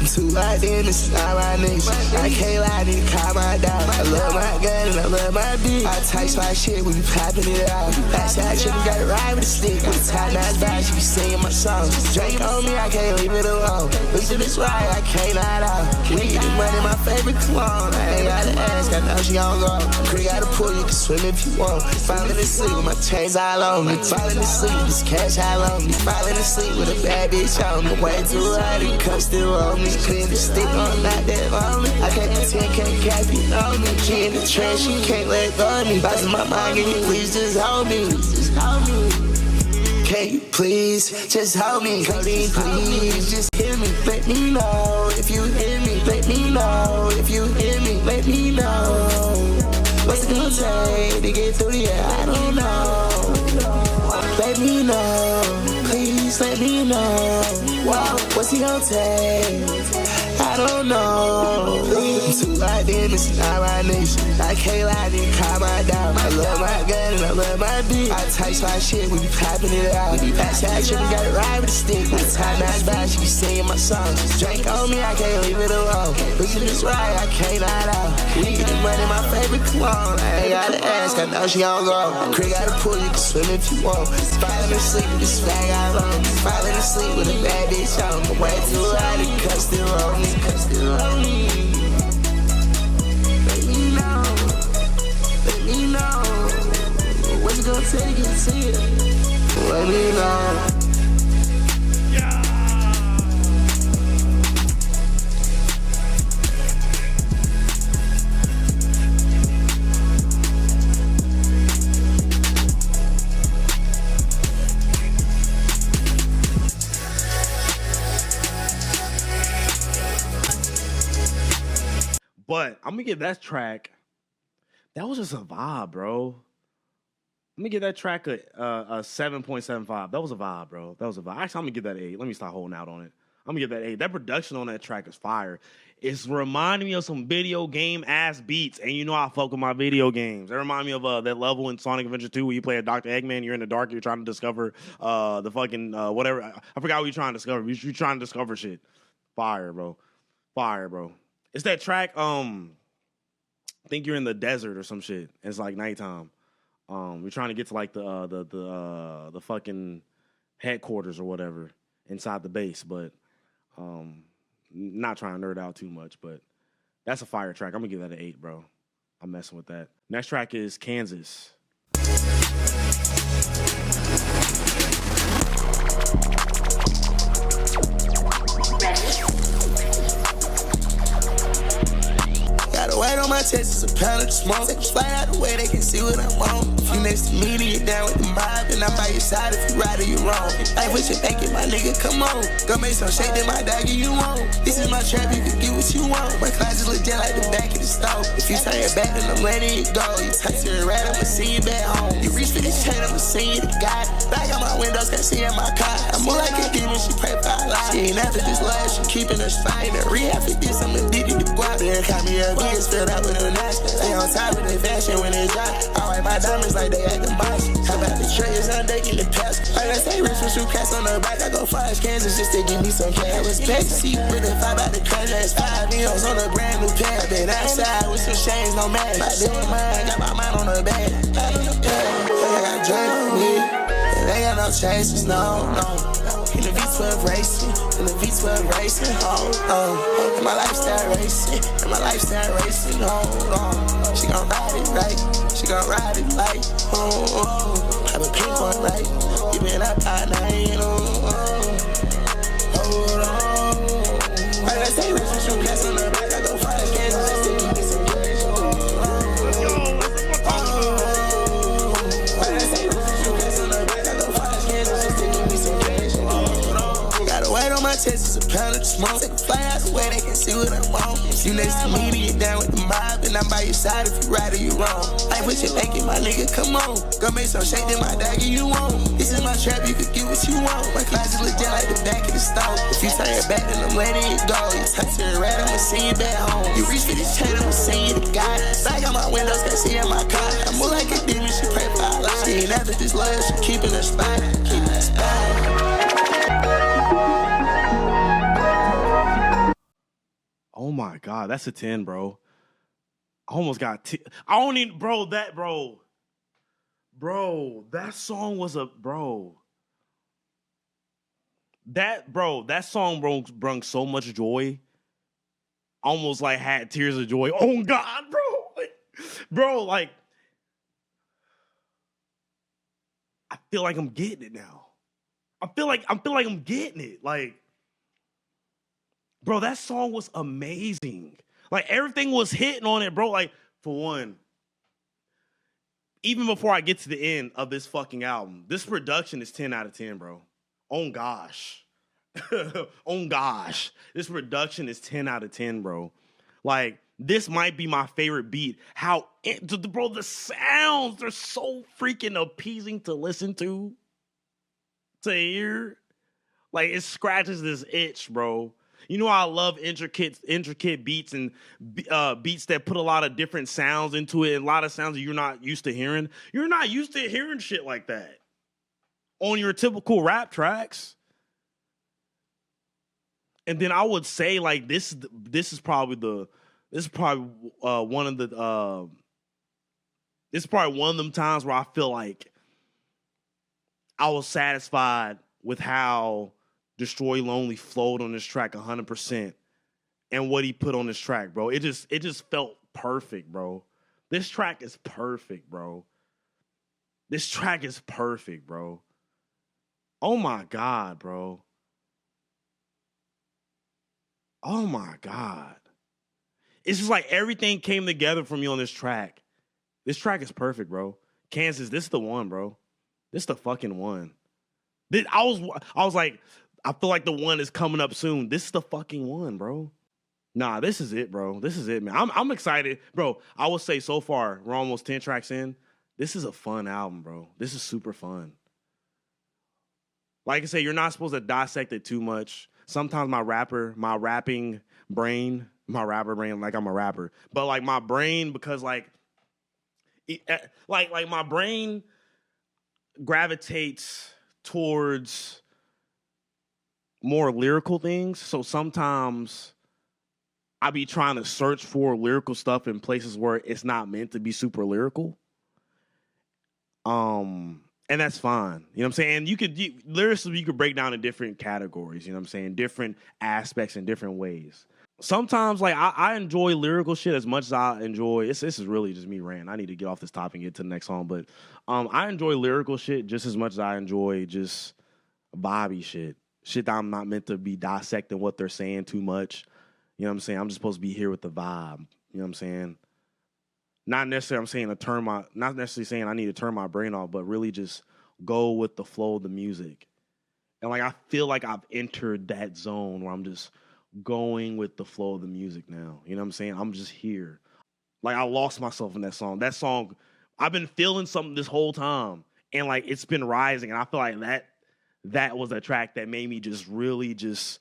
Too locked in, this is not my nation. I can't lie, need to calm my down. I love my gun and I love my beat. I type my shit, we be popping it out. Backside trip, got it right with a stick. With a tie nice vibe, she be singing my songs. Drink on me, I can't leave it alone. Look to this right, I can't lie out. We get the money, my favorite cologne. I ain't gotta ask, I know she gon' go. Creek got a pool, you can swim if you want. Falling asleep with my chains all on me. Falling asleep, this cash all on me. Falling asleep with a bad bitch on me. Way too hard, it comes still on me. Clean the stick on, not that lonely. I can't pretend, can't cap you on me. She in the trash, she can't let go of me. Boss in my mind, can you please just hold me? Just hold me. Can you please just hold me? Please, please, just hear me. Let me know if you hear me. Let me know if you hear me. Let me know. What's it gonna take to get through the air? I don't know. Let me know. Please let me know. Wow, what's he gonna take? I don't know. I'm too locked in, this is not my nation. I can't lie, need to calm my down. I love my gun and I love my beat. I type my shit, we be popping it out. We backside trip, we got it right with a stick. With a tie nice vibe, she be singing my songs. Drink on me, I can't leave it alone. Look to this right, I can't lie out. We get the money, my favorite cologne. I ain't gotta ask, I know she gon' go. Creek got a pool, you can swim if you want. Falling asleep with this flag out on me. Falling asleep with a bad bitch on me. Way too hard, it cuts still on me. Let me know. Let me know. What's it gonna take you to see it? Let me know. But I'm gonna give that track. That was just a vibe, bro. I'm gonna give that track a 7.75. That was a vibe, bro. That was a vibe. Actually, I'm gonna give that an 8. Let me stop holding out on it. I'm gonna give that 8. That production on that track is fire. It's reminding me of some video game ass beats, and you know I fuck with my video games. It remind me of that level in Sonic Adventure 2 where you play a Dr. Eggman. You're in the dark. You're trying to discover the fucking whatever. I forgot what you're trying to discover. You're trying to discover shit. Fire, bro. Fire, bro. It's that track. I think you're in the desert or some shit. And it's like nighttime. We're trying to get to like the fucking headquarters or whatever inside the base, but not trying to nerd out too much, but that's a fire track. I'm gonna give that an 8, bro. I'm messing with that. Next track is Kansas. Gotta wait on my chest, it's a pound of smoke. Take a flight out the way, they can see what I'm on. If you next to me, then you down with the mob, and I'm by your side if you right or you wrong. Like what you thinking, my nigga, come on. Go make some shake, then my doggy you want. This is my trap, you can get what you want. My closet's legit like the back of the stove. If you turn your back, then I'm letting you go. You touch to the rat, I'ma see you back home. You reach for this chain, I'ma see you to God. Back on my windows, can't see in my car. I move like a demon, she pray for a lot. She ain't after this love, she keeping her spine. The rehab for this, I'm addicted to guap. Then call me a bitch, filled out with a notch. They on top of the fashion when they drop. I write my diamonds like they at the box. How about the trays on deck in the past? Like I say, rich with shoe cats on the back. I go fly Kansas just to give me some cash. I was backseat with a 5 out the crash. That's 5 meals on a brand new pair. Been outside with some shades, no mask. My damn mind, got my mind on the bag. Yeah, I got drink with me. They got no chases, no. In the V12 racing, in the V12 racing, and my lifestyle racing, hold on. She gon' ride it right, she gon' ride it like, have a pink one right, you been up all night, hold on. Like I say, rich with you, cats on the back, I go find Kansas just to give me some cash, my chest is a pound of smoke. Take a fly out the way, they can see what I'm on. If you next to me, then you down with the mob, and I'm by your side if you right or you wrong. Like what you thinking, my nigga, come on. Go make some shake, then my doggy you want. This is my trap, you can get what you want. My closet legit like the back of the stove. If you turn your back, then I'm letting you go. You touch to the rat, I'ma see you back home. You reach for this chain, I'ma see you to God. Back on my windows, can't see in my car. I move like a demon, she pray for a lot. She ain't after this love, she keeping her spot, keeping her spot. Oh my God, that's a 10, bro. I almost got I don't even, bro, that song was a, that song brung so much joy. Almost like had tears of joy. Oh God, bro, like, I feel like I'm getting it now. I feel like I'm getting it. Like, bro, that song was amazing. Like, everything was hitting on it, bro. Like, for one, even before I get to the end of this fucking album, this production is 10 out of 10, bro. Oh, gosh. Oh, gosh. This production is 10 out of 10, bro. Like, this might be my favorite beat. Bro, the sounds, they're so freaking appeasing to listen to hear. Like, it scratches this itch, bro. You know, I love intricate beats and beats that put a lot of different sounds into it and a lot of sounds that you're not used to hearing. You're not used to hearing shit like that on your typical rap tracks. And then I would say, like, this is probably one of them times where I feel like I was satisfied with how Destroy Lonely flowed on this track 100% and what he put on this track, bro. It just felt perfect, bro. This track is perfect, bro. This track is perfect, bro. Oh my God, bro. Oh my God. It's just like everything came together for me on this track. This track is perfect, bro. Kansas, this is the one, bro. This is the fucking one. I was like, I feel like the one is coming up soon. This is the fucking one, bro. Nah, this is it, bro. This is it, man. I'm excited, bro. I would say so far we're almost 10 tracks in. This is a fun album, bro. This is super fun. Like I say, you're not supposed to dissect it too much. Sometimes my rapper brain, like I'm a rapper, but like my brain, because like my brain gravitates towards more lyrical things. So sometimes I be trying to search for lyrical stuff in places where it's not meant to be super lyrical. And that's fine. You know what I'm saying? Lyrically, you could break down in different categories, you know what I'm saying? Different aspects in different ways. Sometimes, like, I enjoy lyrical shit as much as I enjoy, this is really just me ranting. I need to get off this topic and get to the next song, but I enjoy lyrical shit just as much as I enjoy just vibey shit. Shit that I'm not meant to be dissecting what they're saying too much. You know what I'm saying? I'm just supposed to be here with the vibe. You know what I'm saying? Not necessarily not necessarily saying I need to turn my brain off, but really just go with the flow of the music. And like I feel like I've entered that zone where I'm just going with the flow of the music now. You know what I'm saying? I'm just here. Like I lost myself in that song. That song, I've been feeling something this whole time. And like it's been rising. And I feel like that was a track that made me just really just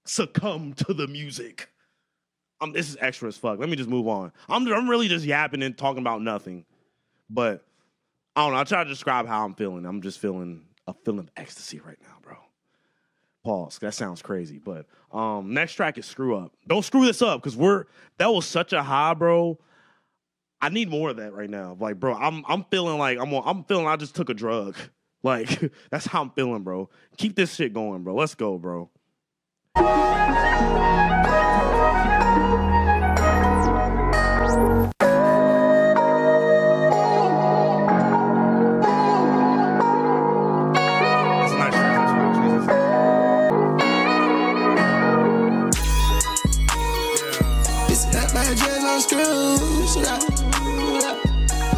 succumb to the music. This is extra as fuck. Let me just move on. I'm really just yapping and talking about nothing. But I don't know. I'll try to describe how I'm feeling. I'm just feeling a feeling of ecstasy right now, bro. Pause. That sounds crazy. But next track is Screw Up. Don't screw this up, because that was such a high, bro. I need more of that right now. Like, bro, I'm feeling like I'm feeling I just took a drug. Like, that's how I'm feeling, bro. Keep this shit going, bro. Let's go, bro.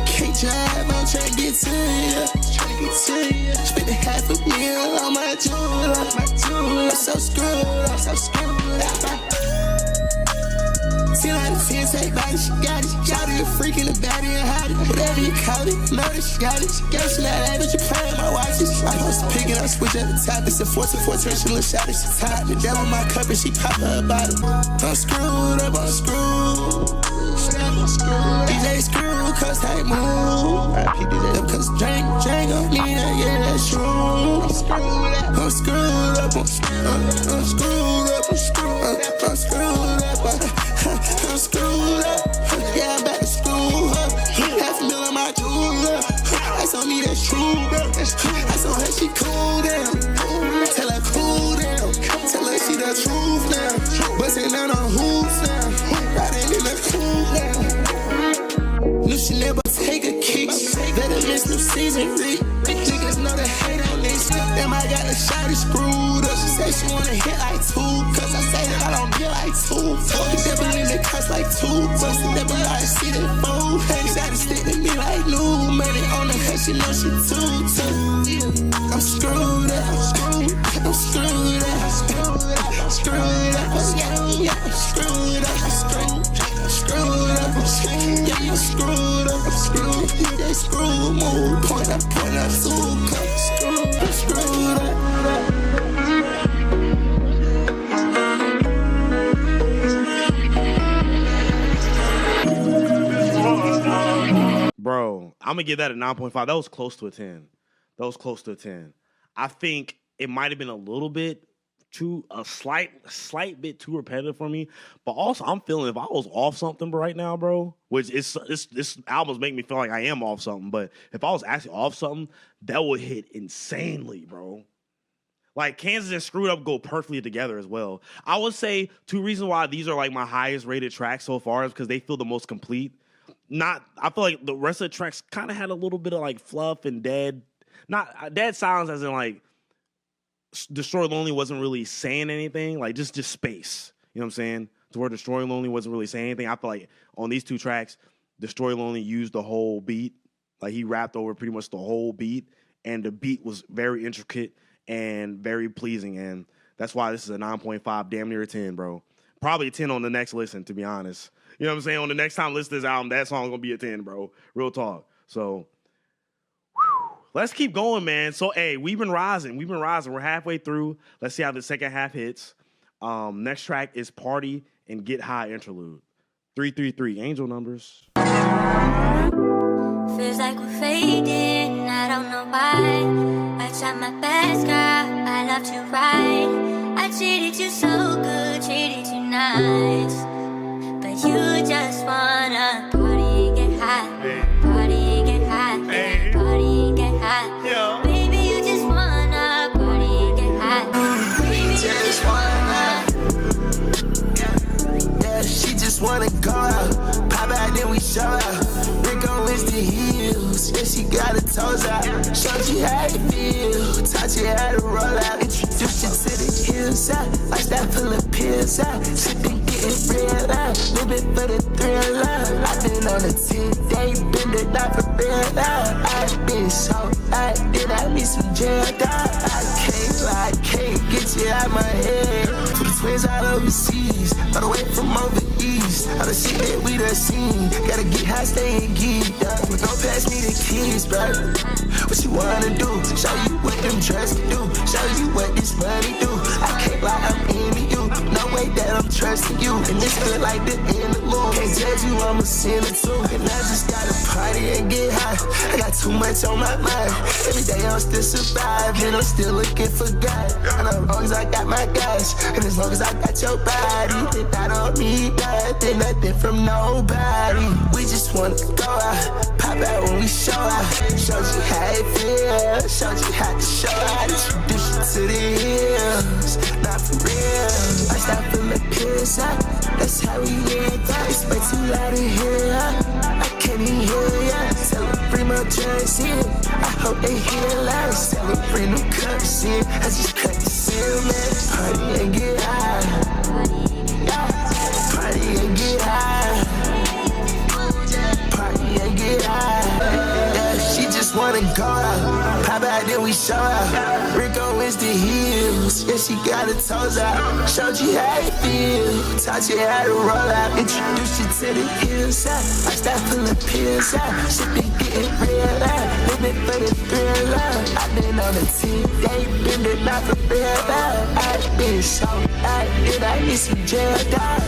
Can't drive, I'm trying to get to you. Spent $500,000 on my jewelry. I'm so screwed up. 10 out of 10, take body, she got it. Shout it, a freak in the body and hide it. Whatever you call it, murder, she got it. She got it, she not that, but you playing my watches. I post a pick and I switch at the top. It's a 4-4 turn, she look shot it, she tied. The devil in my cup and she pop her bottom. I'm screwed up, I'm screwed. DJ screw, cause I move. Cause drink on me, yeah, that's true. I'm screwed up, I'm screwed up. Yeah, I'm back to school. $500,000 my jeweler. Ice on me, that's true. Ice on her, she cool down. Tell her cool down. Tell her she the truth now. Bustin' down on hoops now. Riding in the cool now. Knew she never take a kick. Better miss new season. Niggas know they hate on this. Damn, I got a shot screwed up. She say she wanna hit like 2. Cause I say that I don't get like 2. The devil in the cuss like 2. Bust the devil, I see that fool. She try to stick to me like new money on the head. She know she too. I'm screwed up. I'm screwed up. I'm screwed up. Yeah, I'm screwed up. I'm screwed up. Yeah, you screwed up. I'm screwed. Yeah, they screw move. Point up, so I'm screwed up. Bro, I'm gonna give that a 9.5. That was close to a 10. I think it might have been a little bit a slight bit too repetitive for me. But also, I'm feeling if I was off something right now, bro, which this album's making me feel like I am off something. But if I was actually off something, that would hit insanely, bro. Like, Kansas and Screwed Up go perfectly together as well. I would say 2 reasons why these are like my highest rated tracks so far is because they feel the most complete. I feel like the rest of the tracks kind of had a little bit of like fluff and dead silence, as in like Destroy Lonely wasn't really saying anything, like just space. You know what I'm saying? To where Destroy Lonely wasn't really saying anything. I feel like on these 2 tracks, Destroy Lonely used the whole beat. Like he rapped over pretty much the whole beat, and the beat was very intricate and very pleasing, and that's why this is a 9.5, damn near a 10, bro. Probably a 10 on the next listen, to be honest. You know what I'm saying? On the next time I listen to this album, that song gonna be a 10, bro. Real talk. So let's keep going, man. So, hey, we've been rising. We're halfway through. Let's see how the second half hits. Next track is Party and Get High Interlude. 333, angel numbers. Feels like we're fading, I don't know why. I tried my best, girl, I loved you right. I treated you so good, treated you nice. But you just wanna party and get high. Party and get high, party and get high. Yeah. Baby, you just wanna party and get high. Baby, you just wanna. Yeah, she just wanna go out. Pop out, then we show out. Rico is the heels. Yeah, she got her toes out. Showed you how it feel. Taught you how to roll out. Introduced you to the hillside. Like that full of pills out. Shit been getting real out. Little bit for the thrill out. I've been on a 10-day bender, not for real out. I've been so out. Then I need some jail out. I can't get you out my head. For the twins out overseas. All the way from over east. All the shit that we done seen. Gotta get high, stay and geeked up. Don't pass me the keys, bro. What you wanna do? Show you what them drugs can do. Show you what this money do. I can't lie, I'm into you. No way that I'm trusting you. And this feel like the interlude. Can't judge you, I'm a sinner too. And I just gotta party and get high. I got too much on my mind. Every day I'm still surviving. I'm still looking for God. And as long as I got my guys, and as long as I got your body, then I don't need nothing from nobody. We just wanna go out, pop out when we show out. Showed you how it feels, showed you how to show out. Introduce you to the hills, not for real. I stop from the pills out, that's how we get out. It's way too loud to hear out, I can't even hear ya. Tell them bring my drugs in, I hope they hear loud. Tell them bring them cups in, I just cut the seal, man. Party and get high, party and get high, party and get high. Yeah, she just wanna go out, pop out then we show out. Rico is the heels, yeah she got her toes out. Showed you how it feel, taught you how to roll out. Introduced you to the hillside, like that full of pills out. Shit been getting real out, living for the thrill out. I've been on a 10-day bender, not for real out. I've been so out, then I need some jail out.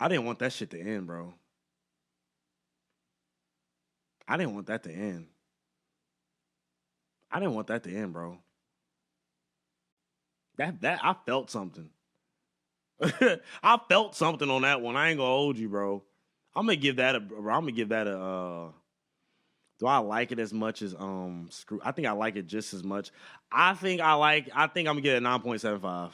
I didn't want that shit to end, bro. I didn't want that to end. Bro. That I felt something. I felt something on that one. I ain't gonna hold you, bro. I'm gonna give that a. Do I like it as much as Screw? I think I like it just as much. I think I'm gonna get a 9.75.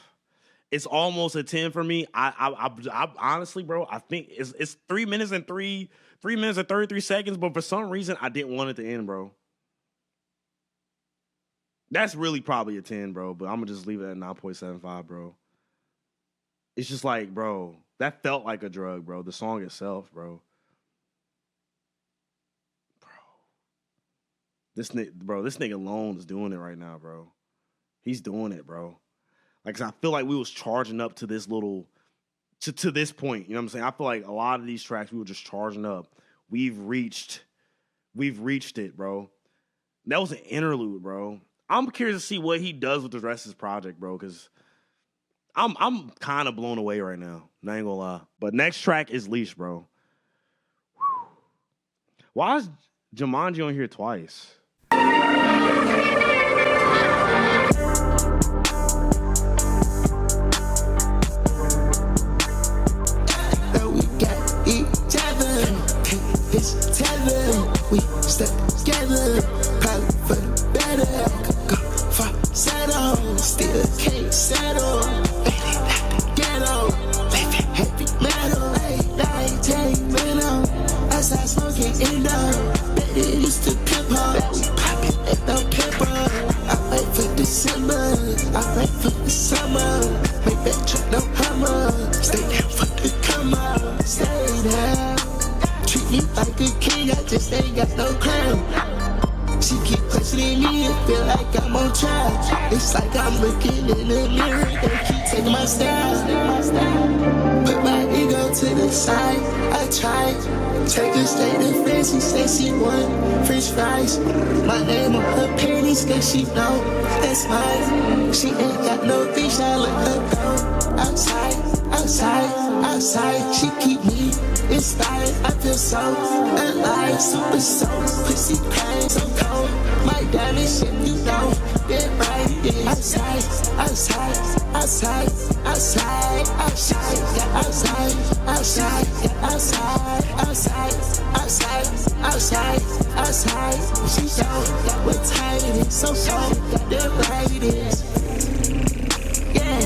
It's almost a 10 for me. I honestly, bro, I think it's 3 minutes and 33 seconds, but for some reason I didn't want it to end, bro. That's really probably a 10, bro, but I'm gonna just leave it at 9.75, bro. It's just like, bro, that felt like a drug, bro. The song itself, bro. This nigga alone is doing it right now, bro. He's doing it, bro. Like, 'cause I feel like we was charging up to this to this point. You know what I'm saying? I feel like a lot of these tracks we were just charging up. We've reached it, bro. That was an interlude, bro. I'm curious to see what he does with the rest of his project, bro, because I'm kind of blown away right now. I ain't gonna lie. But next track is Leash, bro. Why is Jumanji on here twice? We step together, probably for the better. Go far, settle, still can't settle. Baby, not the ghetto, living heavy metal. Late night, take mental. As I smoking Indo, bet it used to pimp her. We poppin' at the pimple. like a king, I just ain't got no crown. She keep questioning me and feel like I'm on trial. It's like I'm looking in the mirror, they keep taking my style. Put my ego to the side, I tried. Take a state of friends, she say she want french fries. My name on her panties, cause she know that's mine. She ain't got no bitch, I let her go. Outside, outside, outside, she keep me inspired. I feel so alive, super soul, pussy crying, so cold. My diamond shit, you know, that right is outside, outside, outside, outside, outside, outside, outside, outside, outside, outside, outside, outside. She know what time it is, so cold, that right it is. Yeah.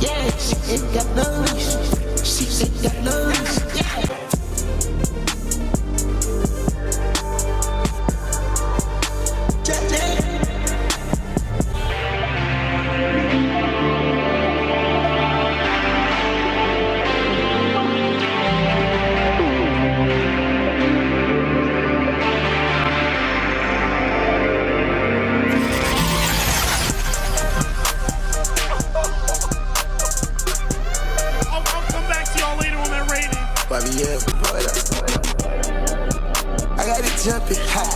Yeah, she ain't got no leash. She ain't got no leash. Yeah. I got it jumping high,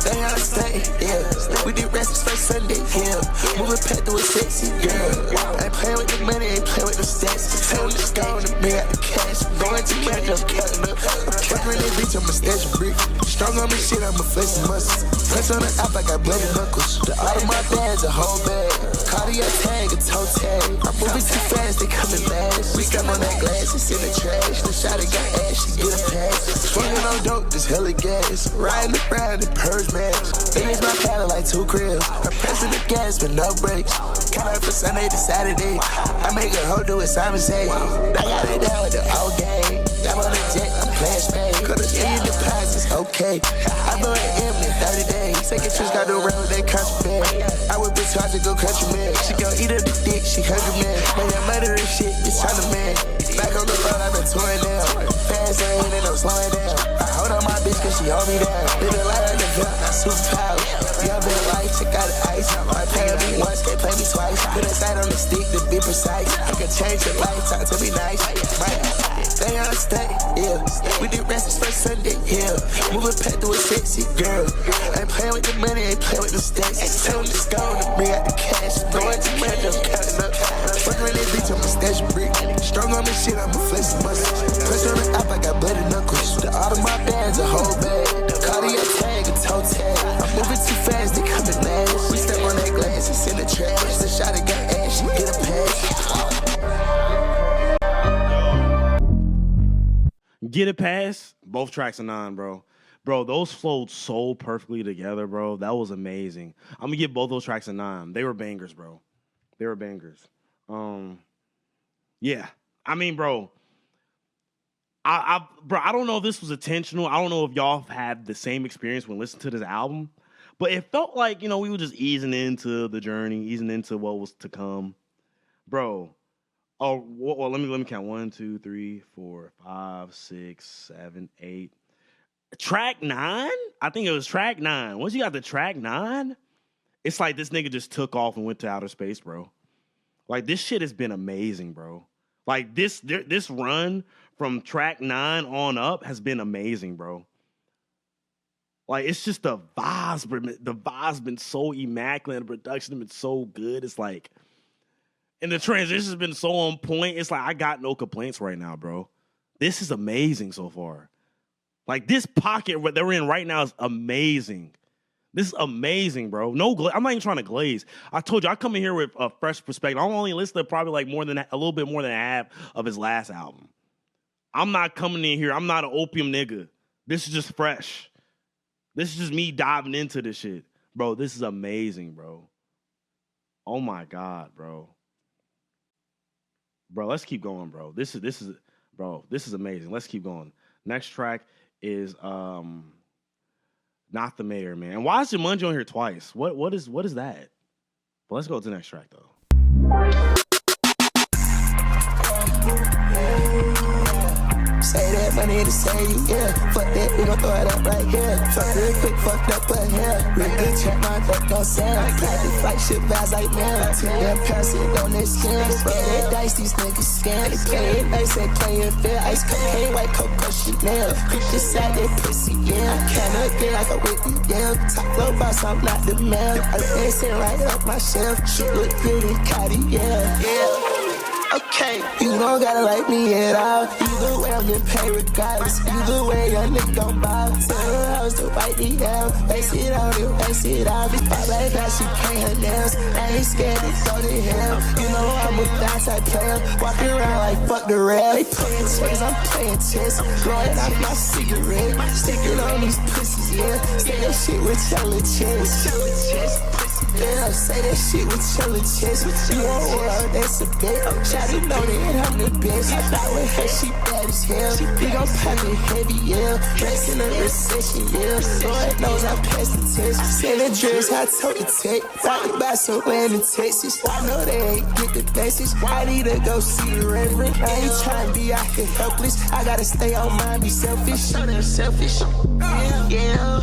they understand, yeah. We did rest first Sunday, yeah. Moving past through a sexy girl. Ain't playing with the money, ain't playing with the stats. Tell them to go on the bring out the cash. Going to money, I'm counting up. I'm fucking this bitch, I'm a stash of brick. Strong on me shit, I'm a flex of muscles. Press on the app, I got bloody knuckles. The out of my bags, a whole bag. Cardio tag, a toe tag. I'm moving too fast, they coming last. We got on that glass, it's in the trash. The shot got ash, she get a pass. Swinging on dope, just hella gas. Riding around in purge max. They raise my paddle like 2 cribs. I'm pressing the gas with no brakes. Count out from Sunday to Saturday. I make a hoe do what Simon say. I got it down with the old game. I'm on the jet, I'm playing Spain. Could've seen deposits, okay. I blew an M in 30 days. Second trips got to run with that contraband. I would be charged to go country man. She gon' eat up the dick, she 100 man. When you murder and shit, it's China man. Back on the road, I've been touring down. Fast lane and I'm slowing down. I hold on my bitch cause she hold me down. Been a light on the belt, not superpower. Young been light, check out the ice. I pay me once, they play me twice. Put a sight on the stick to be precise. I can change your life, talk to me nice. They understand, yeah. We did rest first Sunday, yeah. Moving past through a sexy girl. Ain't playing with the money, ain't playing with the stacks. Tell them to go on and bring out the cash. Going to money, I'm counting up. Fucking with that bitch, I'm a stash of brick. Strong on me shit, I'm a flex of muscle. Press on the app, I got bloody knuckles. The out of my bands, a whole bag. Cardio tag, a toe tag. I'm moving too fast, they coming last. We step on that glass, it's in the trash. The shot got ash, she get a pass. Get It Past, both tracks are 9, bro. Bro, those flowed so perfectly together, bro. That was amazing. I'm gonna give both those tracks a 9. They were bangers, bro. They were bangers. Yeah. I mean, bro, I don't know if this was intentional. I don't know if y'all had the same experience when listening to this album, but it felt like, we were just easing into the journey, easing into what was to come, bro. Oh, well, let me count. 1, 2, 3, 4, 5, 6, 7, 8. Track 9? I think it was track 9. Once you got the track 9, it's like this nigga just took off and went to outer space, bro. Like, this shit has been amazing, bro. Like, this run from track 9 on up has been amazing, bro. Like, it's just the vibe's been so immaculate. The production has been so good. It's like, and the transition's been so on point. It's like, I got no complaints right now, bro. This is amazing so far. Like, this pocket what they're in right now is amazing. This is amazing, bro. I'm not even trying to glaze. I told you, I come in here with a fresh perspective. I'm only listening to probably like a little bit more than half of his last album. I'm not coming in here. I'm not an opium nigga. This is just fresh. This is just me diving into this shit. Bro, this is amazing, bro. Oh my God, bro. Bro, let's keep going, bro. This is amazing. Let's keep going. Next track is Not the Mayor, man. And why is Jumanji on here twice? What is that? But let's go to the next track though. Say that money to save you, yeah. Fuck that, we gon' throw it up right here. Fuck real quick, fucked up her hair. Real good check, my fuck gon' sell. Practice like shit vibes like man. Damn, pass it on their skin. Roll that dice, these niggas scam. They play it nice, they play it fair. Ice cocaine, white Coco Chanel. Quick decide that pussy, yeah. I cannot get like a whippy, yeah. Top flow boss, I'm not the man. I'm dancing right up my shelf. Shit look good in Cotty, yeah. Okay, you don't gotta like me at all. Either way, I'm getting paid regardless. Either way, your nigga gon' bob. Tell her I was the white me out. Face it out, and face it out. Bitch, pop like that, she paint her nails. I ain't scared to go to hell. You know I'm a that type player. Walking around like fuck the rail. They playing chess, I'm playing chess. Blowing out my cigarette. Sticking on these pussies, yeah. Say that shit with your chest. Yeah, say that shit with your chest. You want world, that's a bet. Shawty know that I'm the best. I thought with her, she bad as hell. We gon' pop it heavy, yeah. Rest in a recession, yeah. Lord knows I passed the test. Send a dress, I told the tech. Thought about some land in Texas. I know they ain't get the message. I need to go see the reverend. I ain't tryna be out here helpless. I gotta stay on mine, be selfish. So damn selfish. Yeah.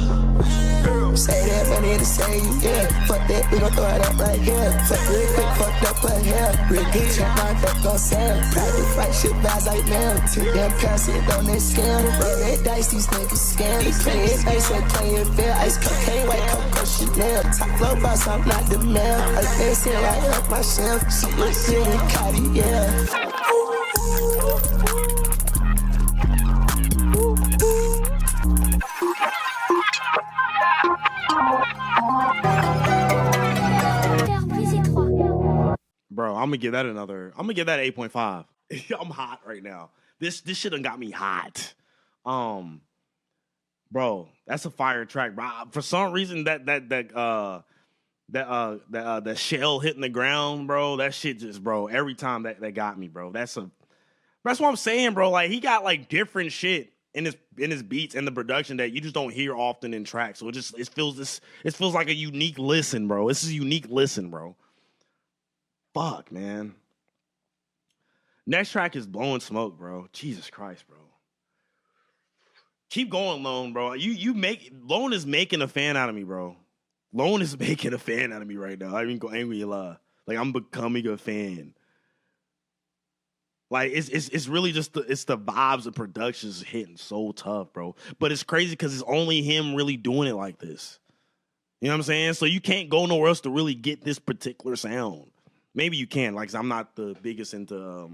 Say that money to save you, yeah. Fuck that, we gon' throw it up right here. Fuck real quick, fucked up her hair. Real good check, my fuck gon' sell. Private flight shit vibes like man. Damn, pass it on that scam. Roll that dice, these niggas scam. They play it nice, they play it fair. Ice cocaine, white Coco Chanel. Top flow boss, I'm not the man. I'm dancing right up my shelf. She look good in Cotty, yeah. Bro, I'm gonna give that 8.5. I'm hot right now. This shit done got me hot. Bro, that's a fire track, bro. For some reason that shell hitting the ground, bro, that shit just, bro, every time that got me, bro. That's what I'm saying, bro. Like, he got like different shit in his beats and the production that you just don't hear often in tracks. So it feels like a unique listen, bro. This is a unique listen, bro. Fuck, man. Next track is Blowing Smoke, bro. Jesus Christ, bro. Keep going, Lone, bro. Lone is making a fan out of me, bro. Lone is making a fan out of me right now. I ain't gonna lie. Like, I'm becoming a fan. Like, it's really just the vibes of production's hitting so tough, bro. But it's crazy because it's only him really doing it like this. You know what I'm saying? So you can't go nowhere else to really get this particular sound. Maybe you can, like, 'cause I'm not the biggest into,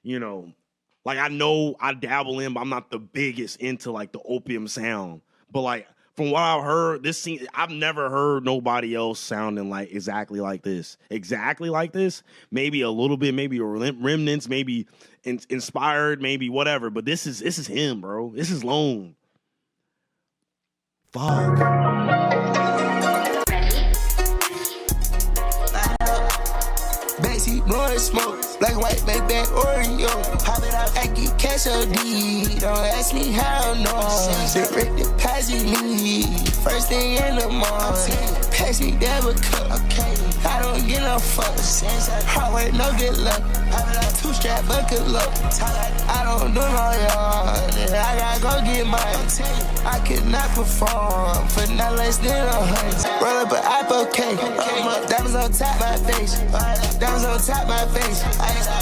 like, I know I dabble in, but I'm not the biggest into, like, the opium sound. But, like, from what I've heard, I've never heard nobody else sounding like exactly like this. Exactly like this. Maybe a little bit, maybe remnants, maybe inspired, maybe whatever. But this is him, bro. This is Lone. Fuck. Backseat blowing smoke, black and white, back, Oreo. Pop it out, I get cash OD. Don't ask me how, no. Direct deposit me, first thing in the morning. Pass me that a cup, I don't get no fuck. Hard work, no good luck. Two strap, but good luck. I don't do no yard, I gotta go get mine. I could not perform for not less than 100. Roll up an apple-cake, diamonds on top my face. Diamonds on top my face.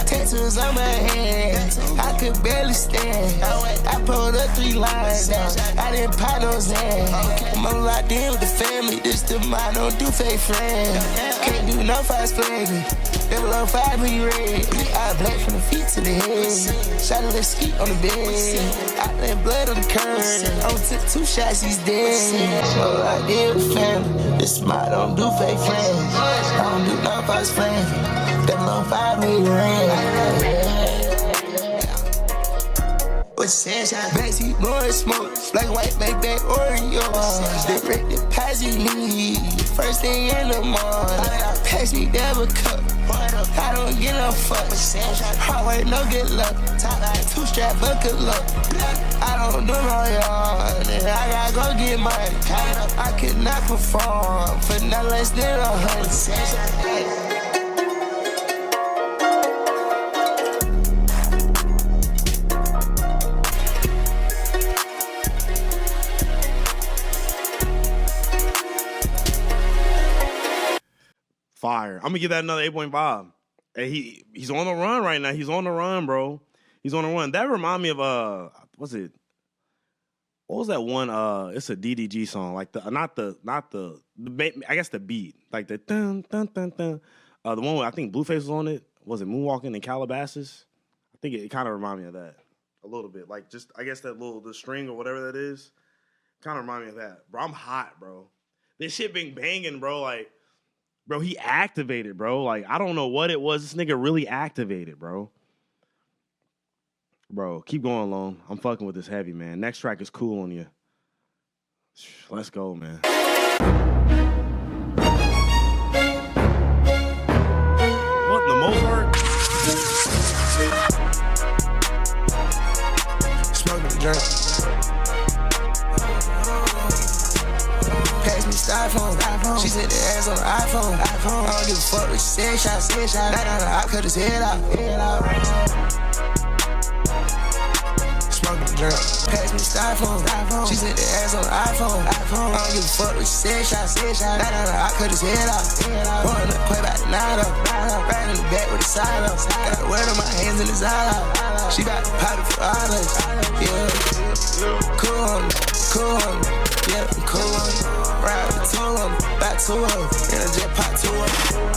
Tattoos on my hand, I could barely stand. I pulled up 3 lines, I didn't pop no Zan. I'm locked in with the family, this the mind, don't do fake friends. Can't do no fast flagging, 005 when you red. I black from the feet to the head. Shot of the ski on the bed, I let blood on the curb. I took 2 shots, he's dead. So I did with family, this mind, don't do fake friends. I don't do no fast flagging. 005 when you red. What's that? Backseat blowing smoke, black and white, back, Oreo. Direct deposit me, first thing in the morning. Pass me that a cup, I don't get no fuck. Hard work, no good luck. 2 strap, but good luck. I don't do no yard, I gotta go get mine. I could not perform for not less than 100. fire. I'm gonna give that another 8.5. Hey, he's on the run right now. He's on the run, bro. He's on the run. That remind me of what's it? What was that one? It's a DDG song, like not the I guess the beat, like the dun dun dun dun. The one where I think Blueface was on it. Was it Moonwalking in Calabasas? I think it kind of reminded me of that a little bit. Like just I guess the string or whatever that is, kind of reminded me of that. Bro, I'm hot, bro. This shit been banging, bro. Like, bro, he activated, bro. Like I don't know what it was. This nigga really activated, bro. Bro, keep going, Lone. I'm fucking with this heavy, man. Next track is Kool on you. Let's go, man. What, the Mozart? Smoking the drink. Pass me styrofoam. She said the ass on the iPhone. I don't give a fuck what she said. I cut his head out. Pass me styrofoam. She said the ass on the iPhone. I don't give a fuck what she said. I cut his head off. Pouring up, play by the night up. Right in the back with the side up. Got a word on my hands and his eye out. She got the powder for all us. Yeah. Kool on me. Kool on me. Yeah, I'm cool on me. Ride with the tool on me. Back to her. In a jet pot to her.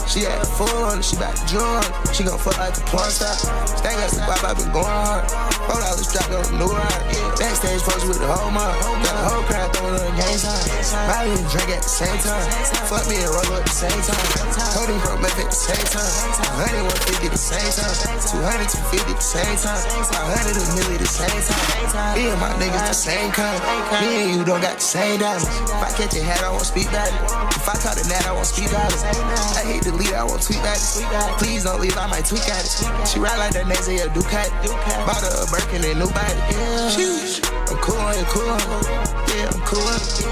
She had a full on it. She back to drill on it. She gon' fuck like a porn star. Stank up the bop, I been going hard. $4 dropped on the new ride. Backstage folks with the whole mob. Got the whole crowd throwing on the gang sign. Molly and drink at the same time. Fuck me and roll at the same time. Cody bro meth at the same time. 100, 150 the same time. 200, 250 the same time. 500, a million the same time. Me and my niggas the same kind. Me and you don't got the same diamonds. If I catch your hat, I won't speak about it. If I caught a gnat, I won't speak about it. I hate to leave, I won't tweet about it. Please don't leave, I might tweak at it. She ride like that Nancy a Ducat. Bought her a Birkin and new body. I'm cool on you, cool on you. Yeah, I'm cool on you.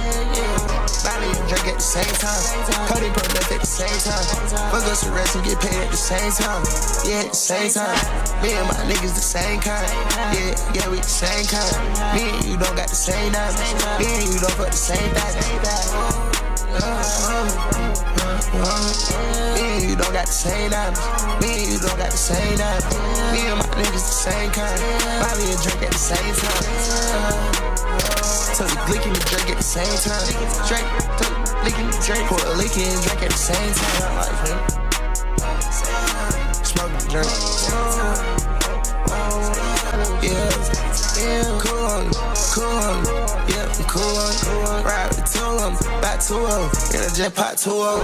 Molly and drink at the same time. Cody pro meth at the same time. Fuck us to rest and get paid at the same time. Yeah, at the same time. Me and my niggas the same kind. Yeah, we the same kind. Me and you don't got the same diamonds. Me and you don't fuck the same diamonds. Me and you don't got the same diamonds. Me and you don't got the same diamonds. Me and my niggas the same kind. Molly and drink at the same time. So the glick and the drink at the same time. Drink, lick and drink. Pour a lick and drink at the same time. Smoke and drink. Yeah, cool on you, cool on you. Yeah, I'm cool on you. Ride with the tool on me, back to her. In a jet pot to her.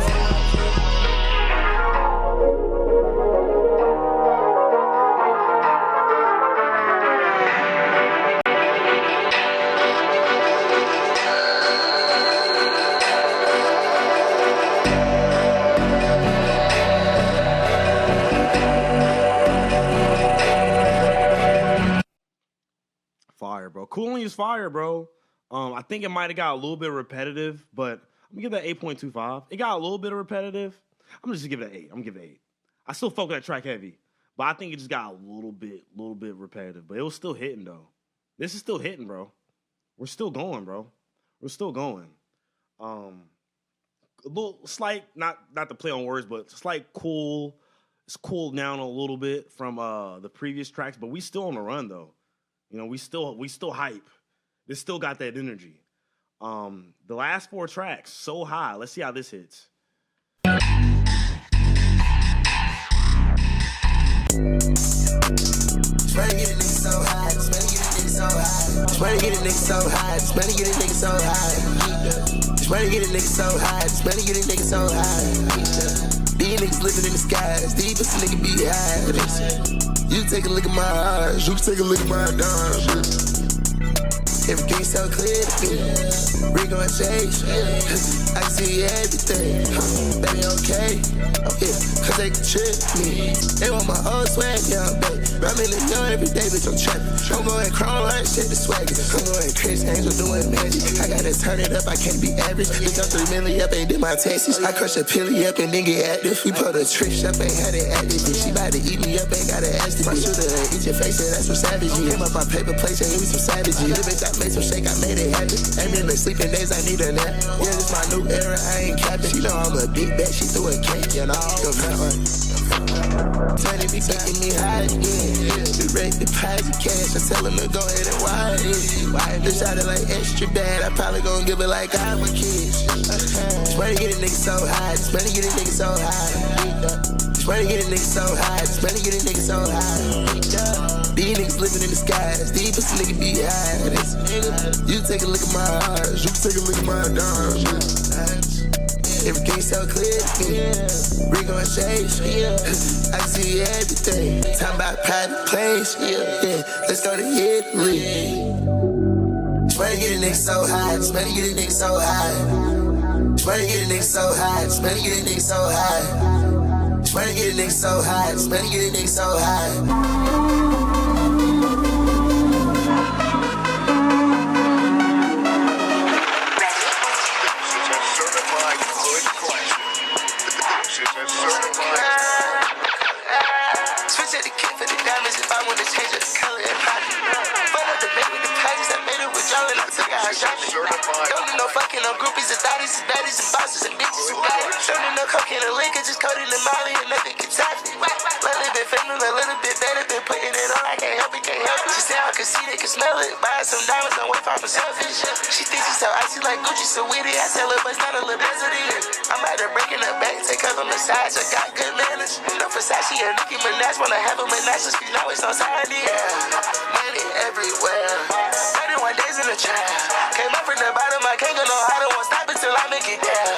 Fire, bro. Kool on you's fire, bro. I think it might have got a little bit repetitive, but I'm gonna give that 8.25. It got a little bit of repetitive. I'm gonna just give it an 8. I'm gonna give it 8. I still fuck with that track heavy, but I think it just got a little bit repetitive. But it was still hitting though. This is still hitting, bro. We're still going, bro. We're still going. A little slight, not to play on words, but slight cool. It's cooled down a little bit from the previous tracks, but we still on the run though. You know, we still hype. This still got that energy. The last 4 tracks, so high. Let's see how this hits. Trying to get a nigga so high. Trying to get a nigga so high. Trying to get a nigga so high. Trying to get a nigga so high. Trying to get a nigga so high. These niggas living in the skies. These pussy niggas be high. You take a look at my eyes. You take a look at my dimes. Everything's so clear to me. Ring on shade. I see everything. Baby, okay. Yeah, cause they can trip me. They want my whole swag, young baby. I'm in the young every day, bitch, I'm trapping. I'm going chrome like shit, the swagger. I'm going Chris Angel doing magic. I gotta turn it up, I can't be average. Bitch, I'm 3 million up, ain't did my taxes. I crush a pilly up and then get active. We put a trick up, ain't had it active. Bitch, she bout to eat me up, ain't gotta ask this. My shooter eat your face, and that's some savage. Came up my paper plates, and give me some savages. The bitch out made some shake, I made it happen. Ain't been the sleeping days, I need a nap. Yeah, this my new era, I ain't capping. She know I'm a big bet, she threw a cake, you know. Go Tony be taking me high again. Direct deposit cash, I tell him to go ahead and wire it. This shot it like extra bad, I probably gon' give it like I'm a kid. Just wanna get a nigga so high, just wanna get a nigga so high. Just wanna get a nigga so high, just wanna get a nigga so high. These niggas living in the skies, these pussy niggas be high. You take a look at my eyes, you take a look at my dimes. Everything so clear to me. Rig on shades, I see everything. Talking about private planes, let's go to Italy. Just wanna get a nigga so high, just wanna get a nigga so high. Just wanna get a nigga so high, just wanna get a nigga so high. Just wanna get a nigga so high, just wanna get a nigga so high. Don't need no fucking no groupies and thotties and baddies and bosses and bitches who got it. Don't need no cocaine and liquor, just coated in Molly and nothing can top it. Lately been feeling a little bit better, been putting it on, I can't help it, can't help it. She said I can see it, can smell it, buy some diamonds, don't wait for her selfish. She thinks she's so icy like Gucci, so witty, I tell her, but it's not a little president. I'm out there breaking her back, take her on the side, so got good manners. No Versace and Nicki Minaj, wanna have a menage, so she's always on side, money everywhere, 31 days in the trap. Came up from the bottom, I can't go no harder, won't stop until I make it there.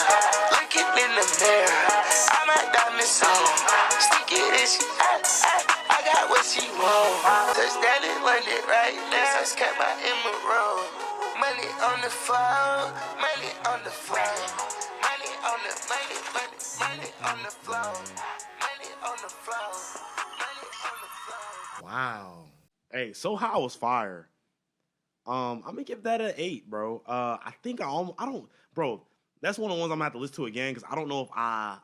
Looking in the mirror, I'm a diamond song. Sticky this, I got what she want. Touchdown in London right now, just kept my emerald. Money on the floor, money on the floor. Money on the, money on the floor. Money on the floor, money on the floor. Wow. Hey, So High was fire. I'm gonna give that an 8, bro. I think I don't, bro. That's one of the ones I'm gonna have to listen to again because I don't know if I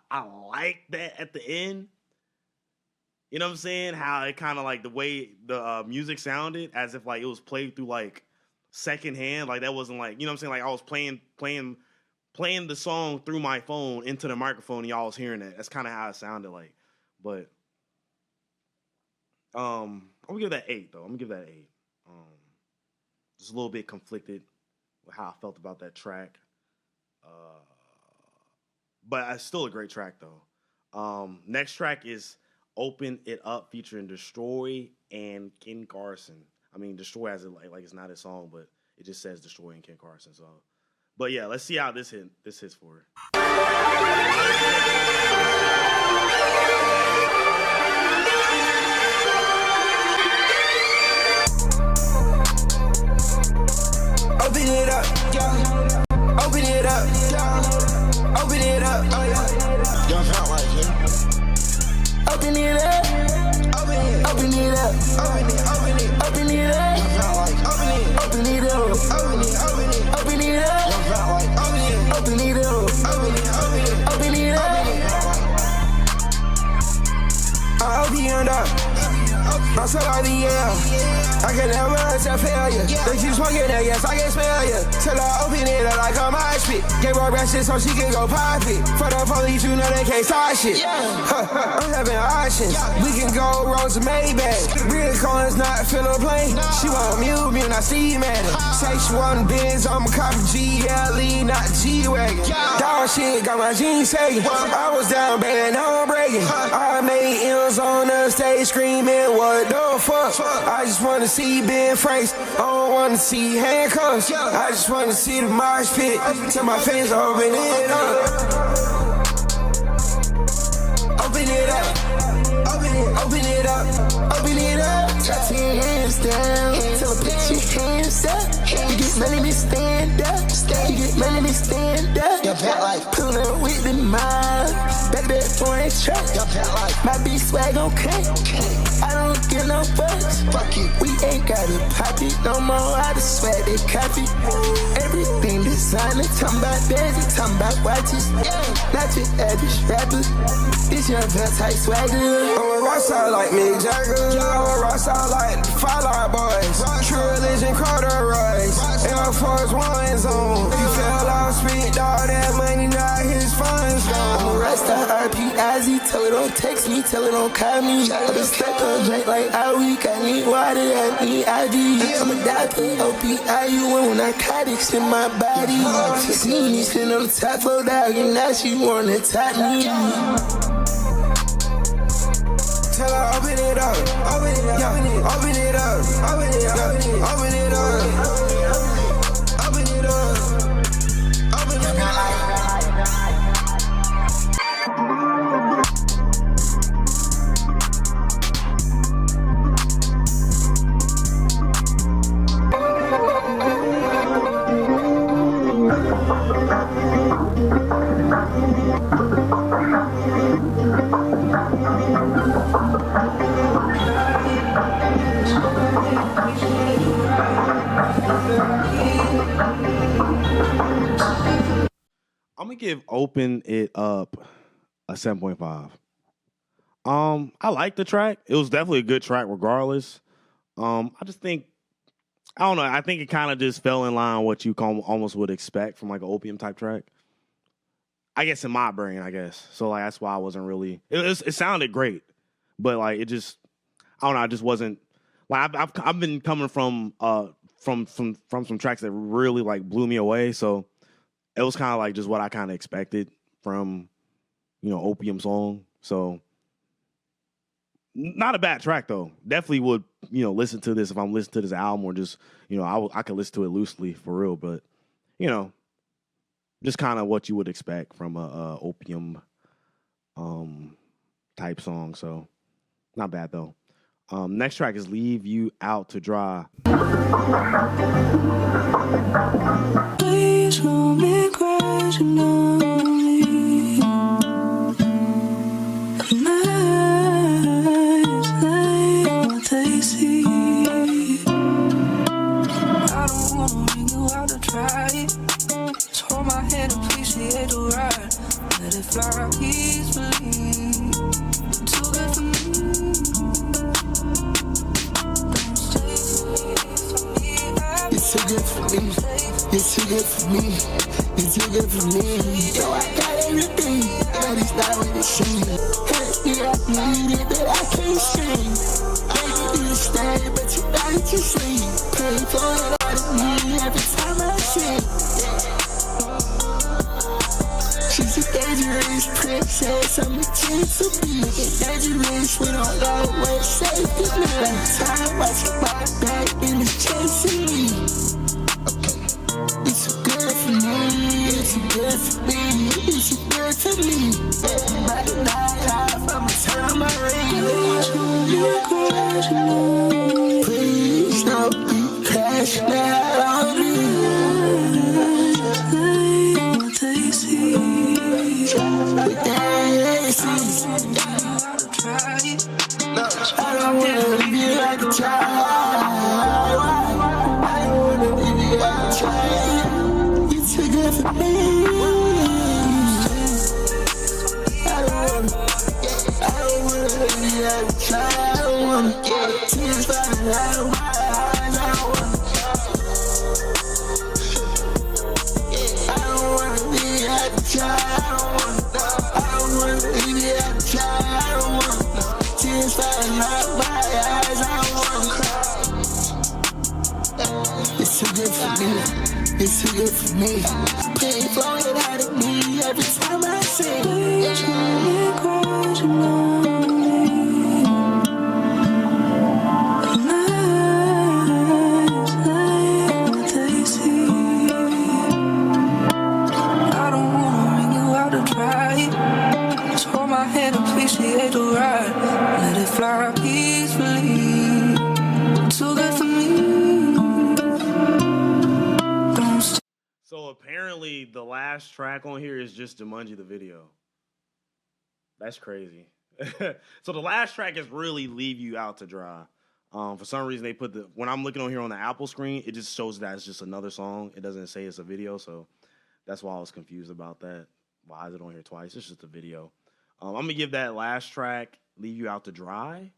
like that at the end. You know what I'm saying? How it kind of like the way the music sounded, as if like it was played through like secondhand. Like that wasn't like, you know what I'm saying? Like I was playing the song through my phone into the microphone and y'all was hearing that. That's kind of how it sounded like. But I'm gonna give that 8 though. I'm gonna give that 8. Just a little bit conflicted with how I felt about that track. But it's still a great track, though. Next track is Open It Up featuring Destroy and Ken Carson. I mean, Destroy has it like it's not his song, but it just says Destroy and Ken Carson. So, but yeah, let's see how this hits for it. Open it up, yeah. Open it up, yeah. Open it up, oh yeah. Y'all felt like him. Open it up, open it, open it up, open it, open it, open it up. Y'all felt like open it, open it up, open it, open it, open it up. Y'all felt like open it, open it up, open it, open it, open it up. I open it up. I'm so out of the air. I can never tell failure. They keep smoking that, yes, I can smell you. Till I open it up like a mosh pit. Gave her that shit so she can go pop it. For the police, you know they can't start shit. I'm having options. We can go Rose Maybach. Real coins not fill a plane. She want me and I see man. Say she want Benz, I'm a copy GLE, not G-Wagon. Dog shit got my jeans sagging. I was down bad, now I'm breaking. I made M's on the stage screaming, what the fuck? I just wanna see Ben Franks, I don't wanna see handcuffs. I just wanna see the mosh pit, till my fans open it up. Open it up, open it up, open it up. Tap your hands down, till I put your hands up. You get money, me stand up. You get money, me stand up. Pullin' with the mob, back that foreign truck. My beat swag on crack. I don't give no fucks. Fuck it, we ain't gotta pop it no more. I just swag they copy. Everything designer, talking about bands, talking about watches. Not your average rapper. This young belt type swagger. I'm a rockstar like Mick Jagger. I'm a rockstar like the Fall Out Boys. True religion, corduroys. Force One zone. He fell off, spent all that money, now his funds gone. I'm a rasta, RPIZ, tell her don't text me, tell her don't call me. I been stuck on drink like all week, I need water, I need IV. I'm a doctor, OPIU, when narcotics in my body. She seen me sitting on the top floor, dog, and now she wanna top me. Tell her open it up, open it up, yeah, open it up, open it up, yeah, open it up, open it up, open it up. I'm gonna give Open It Up a 7.5. I like the track. It was definitely a good track regardless. I just think, I don't know, I think it kind of just fell in line with what you almost would expect from like an Opium type track. I guess in my brain, I guess. So like that's why I wasn't really, it sounded great, but like it just, I don't know, I just wasn't, like I've been coming from some tracks that really like blew me away, so it was kind of like just what I kind of expected from, Opium song. So not a bad track though. Definitely would, listen to this if I'm listening to this album, or just, I could listen to it loosely for real, but just kind of what you would expect from a Opium type song. So not bad though. Next track is Leave You Out to Dry. Please hold me crashing on me. Nights like what they see. I don't wanna bring you out to try it. Just hold my hand, appreciate the ride. Let it fly peacefully. Too good for me. It's too good for me. It's too good for me. It's too good for me. Yo, I got everything, but it's not what it seems. Yeah, I need it, but I can't scream. Begging you to stay, but you like to sleep. Pay for it all to me every time I sing. She's a dangerous princess, I'm a chance to be. Dangerous, we don't know where safe to be. Time watching my back and it's chasing me. It's too good for me, it's too good for me, it's too good for me. By the night off, I'ma turn my radio. Please don't be crashing out on me. What they see, what they see. I don't wanna leave you like a child. I don't wanna leave you like a child. It's too good for me. I don't wanna leave you like a child. I don't wanna get tears falling out of my eyes. I don't wanna leave you like a child. I don't wanna leave you like a child. I don't wanna tears falling out of my eyes. I don't wanna cry. It's too good for me. It's too good for me. Pain flowing out of me every time I sing. I don't wanna bring you out to try. Just hold my hand, appreciate the ride. Let it fly peacefully. Too good for me. So apparently the last track on here is just Jumanji the video. That's crazy. So the last track is really Leave You Out to Dry. For some reason they put when I'm looking on here on the Apple screen, it just shows that it's just another song. It doesn't say it's a video, so that's why I was confused about that. Why is it on here twice? It's just a video. I'm gonna give that last track, Leave You Out to Dry,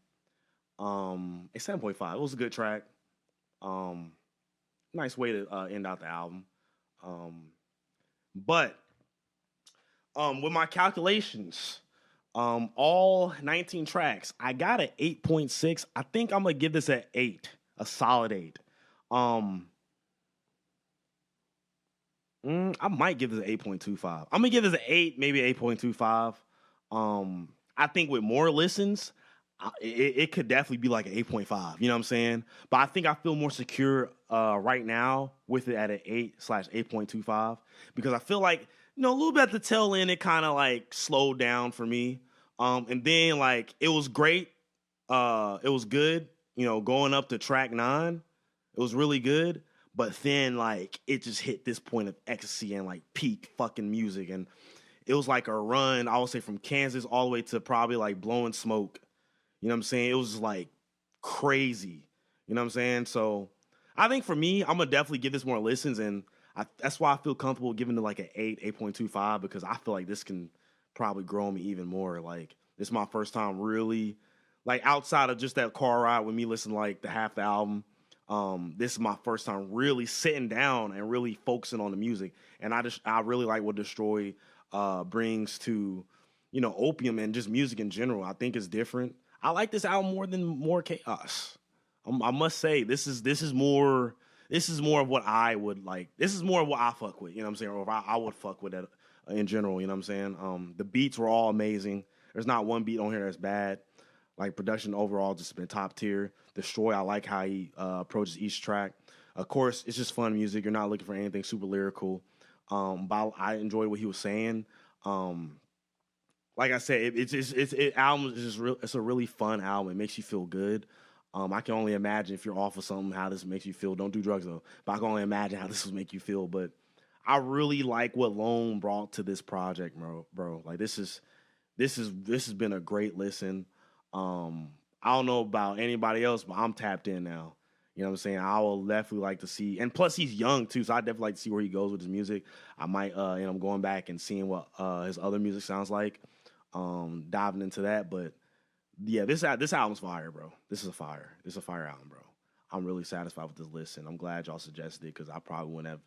a 7.5. It was a good track. nice way to end out the album. But with my calculations, all 19 tracks, I got an 8.6. I think I'm gonna give this an 8, a solid 8. I might give this an 8.25. I'm gonna give this an 8, maybe 8.25. I think with more listens, it could definitely be like an 8.5. You know what I'm saying? But I think I feel more secure right now with it at an 8/8.25 because I feel like, a little bit at the tail end, it kind of like slowed down for me. And then like it was great. It was good. Going up to track 9, it was really good. But then like it just hit this point of ecstasy and like peak fucking music, and it was like a run. I would say from Kansas all the way to probably like Blowing Smoke. You know what I'm saying? It was like crazy. You know what I'm saying? So I think for me, I'm gonna definitely give this more listens, and that's why I feel comfortable giving it like an 8.25 because I feel like this can probably grow me even more. Like this is my first time really, like outside of just that car ride with me listening to like the half the album. This is my first time really sitting down and really focusing on the music, and I really like what Destroy brings to Opium and just music in general. I think it's different. I like this album more than More Chaos. I must say this is more of what I would like. This is more of what I fuck with. You know what I'm saying? Or I would fuck with it in general. You know what I'm saying? The beats were all amazing. There's not one beat on here that's bad. Like production overall just been top tier. Destroy, I like how he approaches each track. Of course, it's just fun music. You're not looking for anything super lyrical. But I enjoyed what he was saying. Like I said, album is just real. It's a really fun album. It makes you feel good. I can only imagine if you're off of something how this makes you feel. Don't do drugs though. But I can only imagine how this will make you feel. But I really like what Lone brought to this project, bro. Like this has been a great listen. I don't know about anybody else, but I'm tapped in now. You know what I'm saying? I will definitely like to see, and plus he's young too, so I definitely like to see where he goes with his music. I might end up going back and seeing what his other music sounds like, diving into that. But yeah, this album's fire, bro. This is a fire album, bro. I'm really satisfied with this list, and I'm glad y'all suggested it because I probably wouldn't have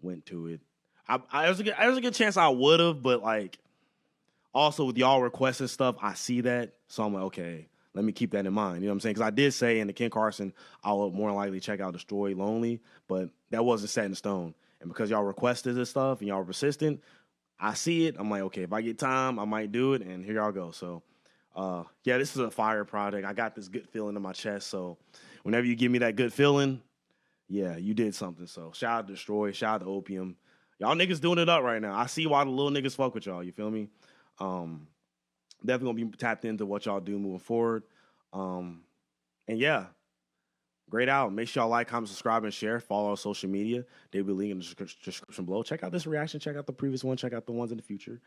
went to it. There's a good chance I would have, but like also with y'all requesting stuff, I see that, so I'm like, okay, let me keep that in mind. You know what I'm saying? Because I did say in the Ken Carson, I would more likely check out Destroy Lonely, but that wasn't set in stone. And because y'all requested this stuff and y'all were persistent, I see it. I'm like, okay, if I get time, I might do it, and here y'all go. So, yeah, this is a fire project. I got this good feeling in my chest, so whenever you give me that good feeling, yeah, you did something. So shout out to Destroy, shout out to Opium. Y'all niggas doing it up right now. I see why the little niggas fuck with y'all, you feel me? Definitely gonna be tapped into what y'all do moving forward. And yeah, great album. Make sure y'all like, comment, subscribe, and share. Follow our social media. They'll be linked in the description below. Check out this reaction. Check out the previous one. Check out the ones in the future.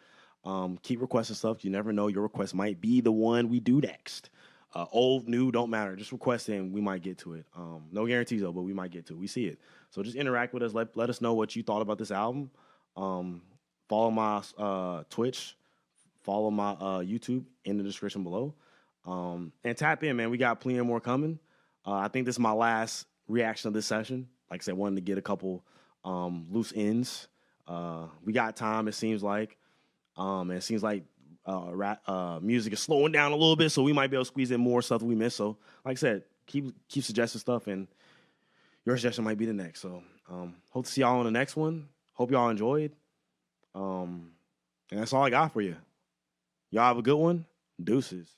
Keep requesting stuff. You never know. Your request might be the one we do next. Old, new, don't matter. Just request it and we might get to it. No guarantees though, but we might get to it. We see it. So just interact with us. Let us know what you thought about this album. Follow my Twitch. Follow my YouTube in the description below. And tap in, man. We got plenty more coming. I think this is my last reaction of this session. Like I said, wanted to get a couple loose ends. We got time, it seems like. And it seems like music is slowing down a little bit, so we might be able to squeeze in more stuff that we missed. So, like I said, keep suggesting stuff, and your suggestion might be the next. So, hope to see y'all on the next one. Hope y'all enjoyed. And that's all I got for you. Y'all have a good one. Deuces.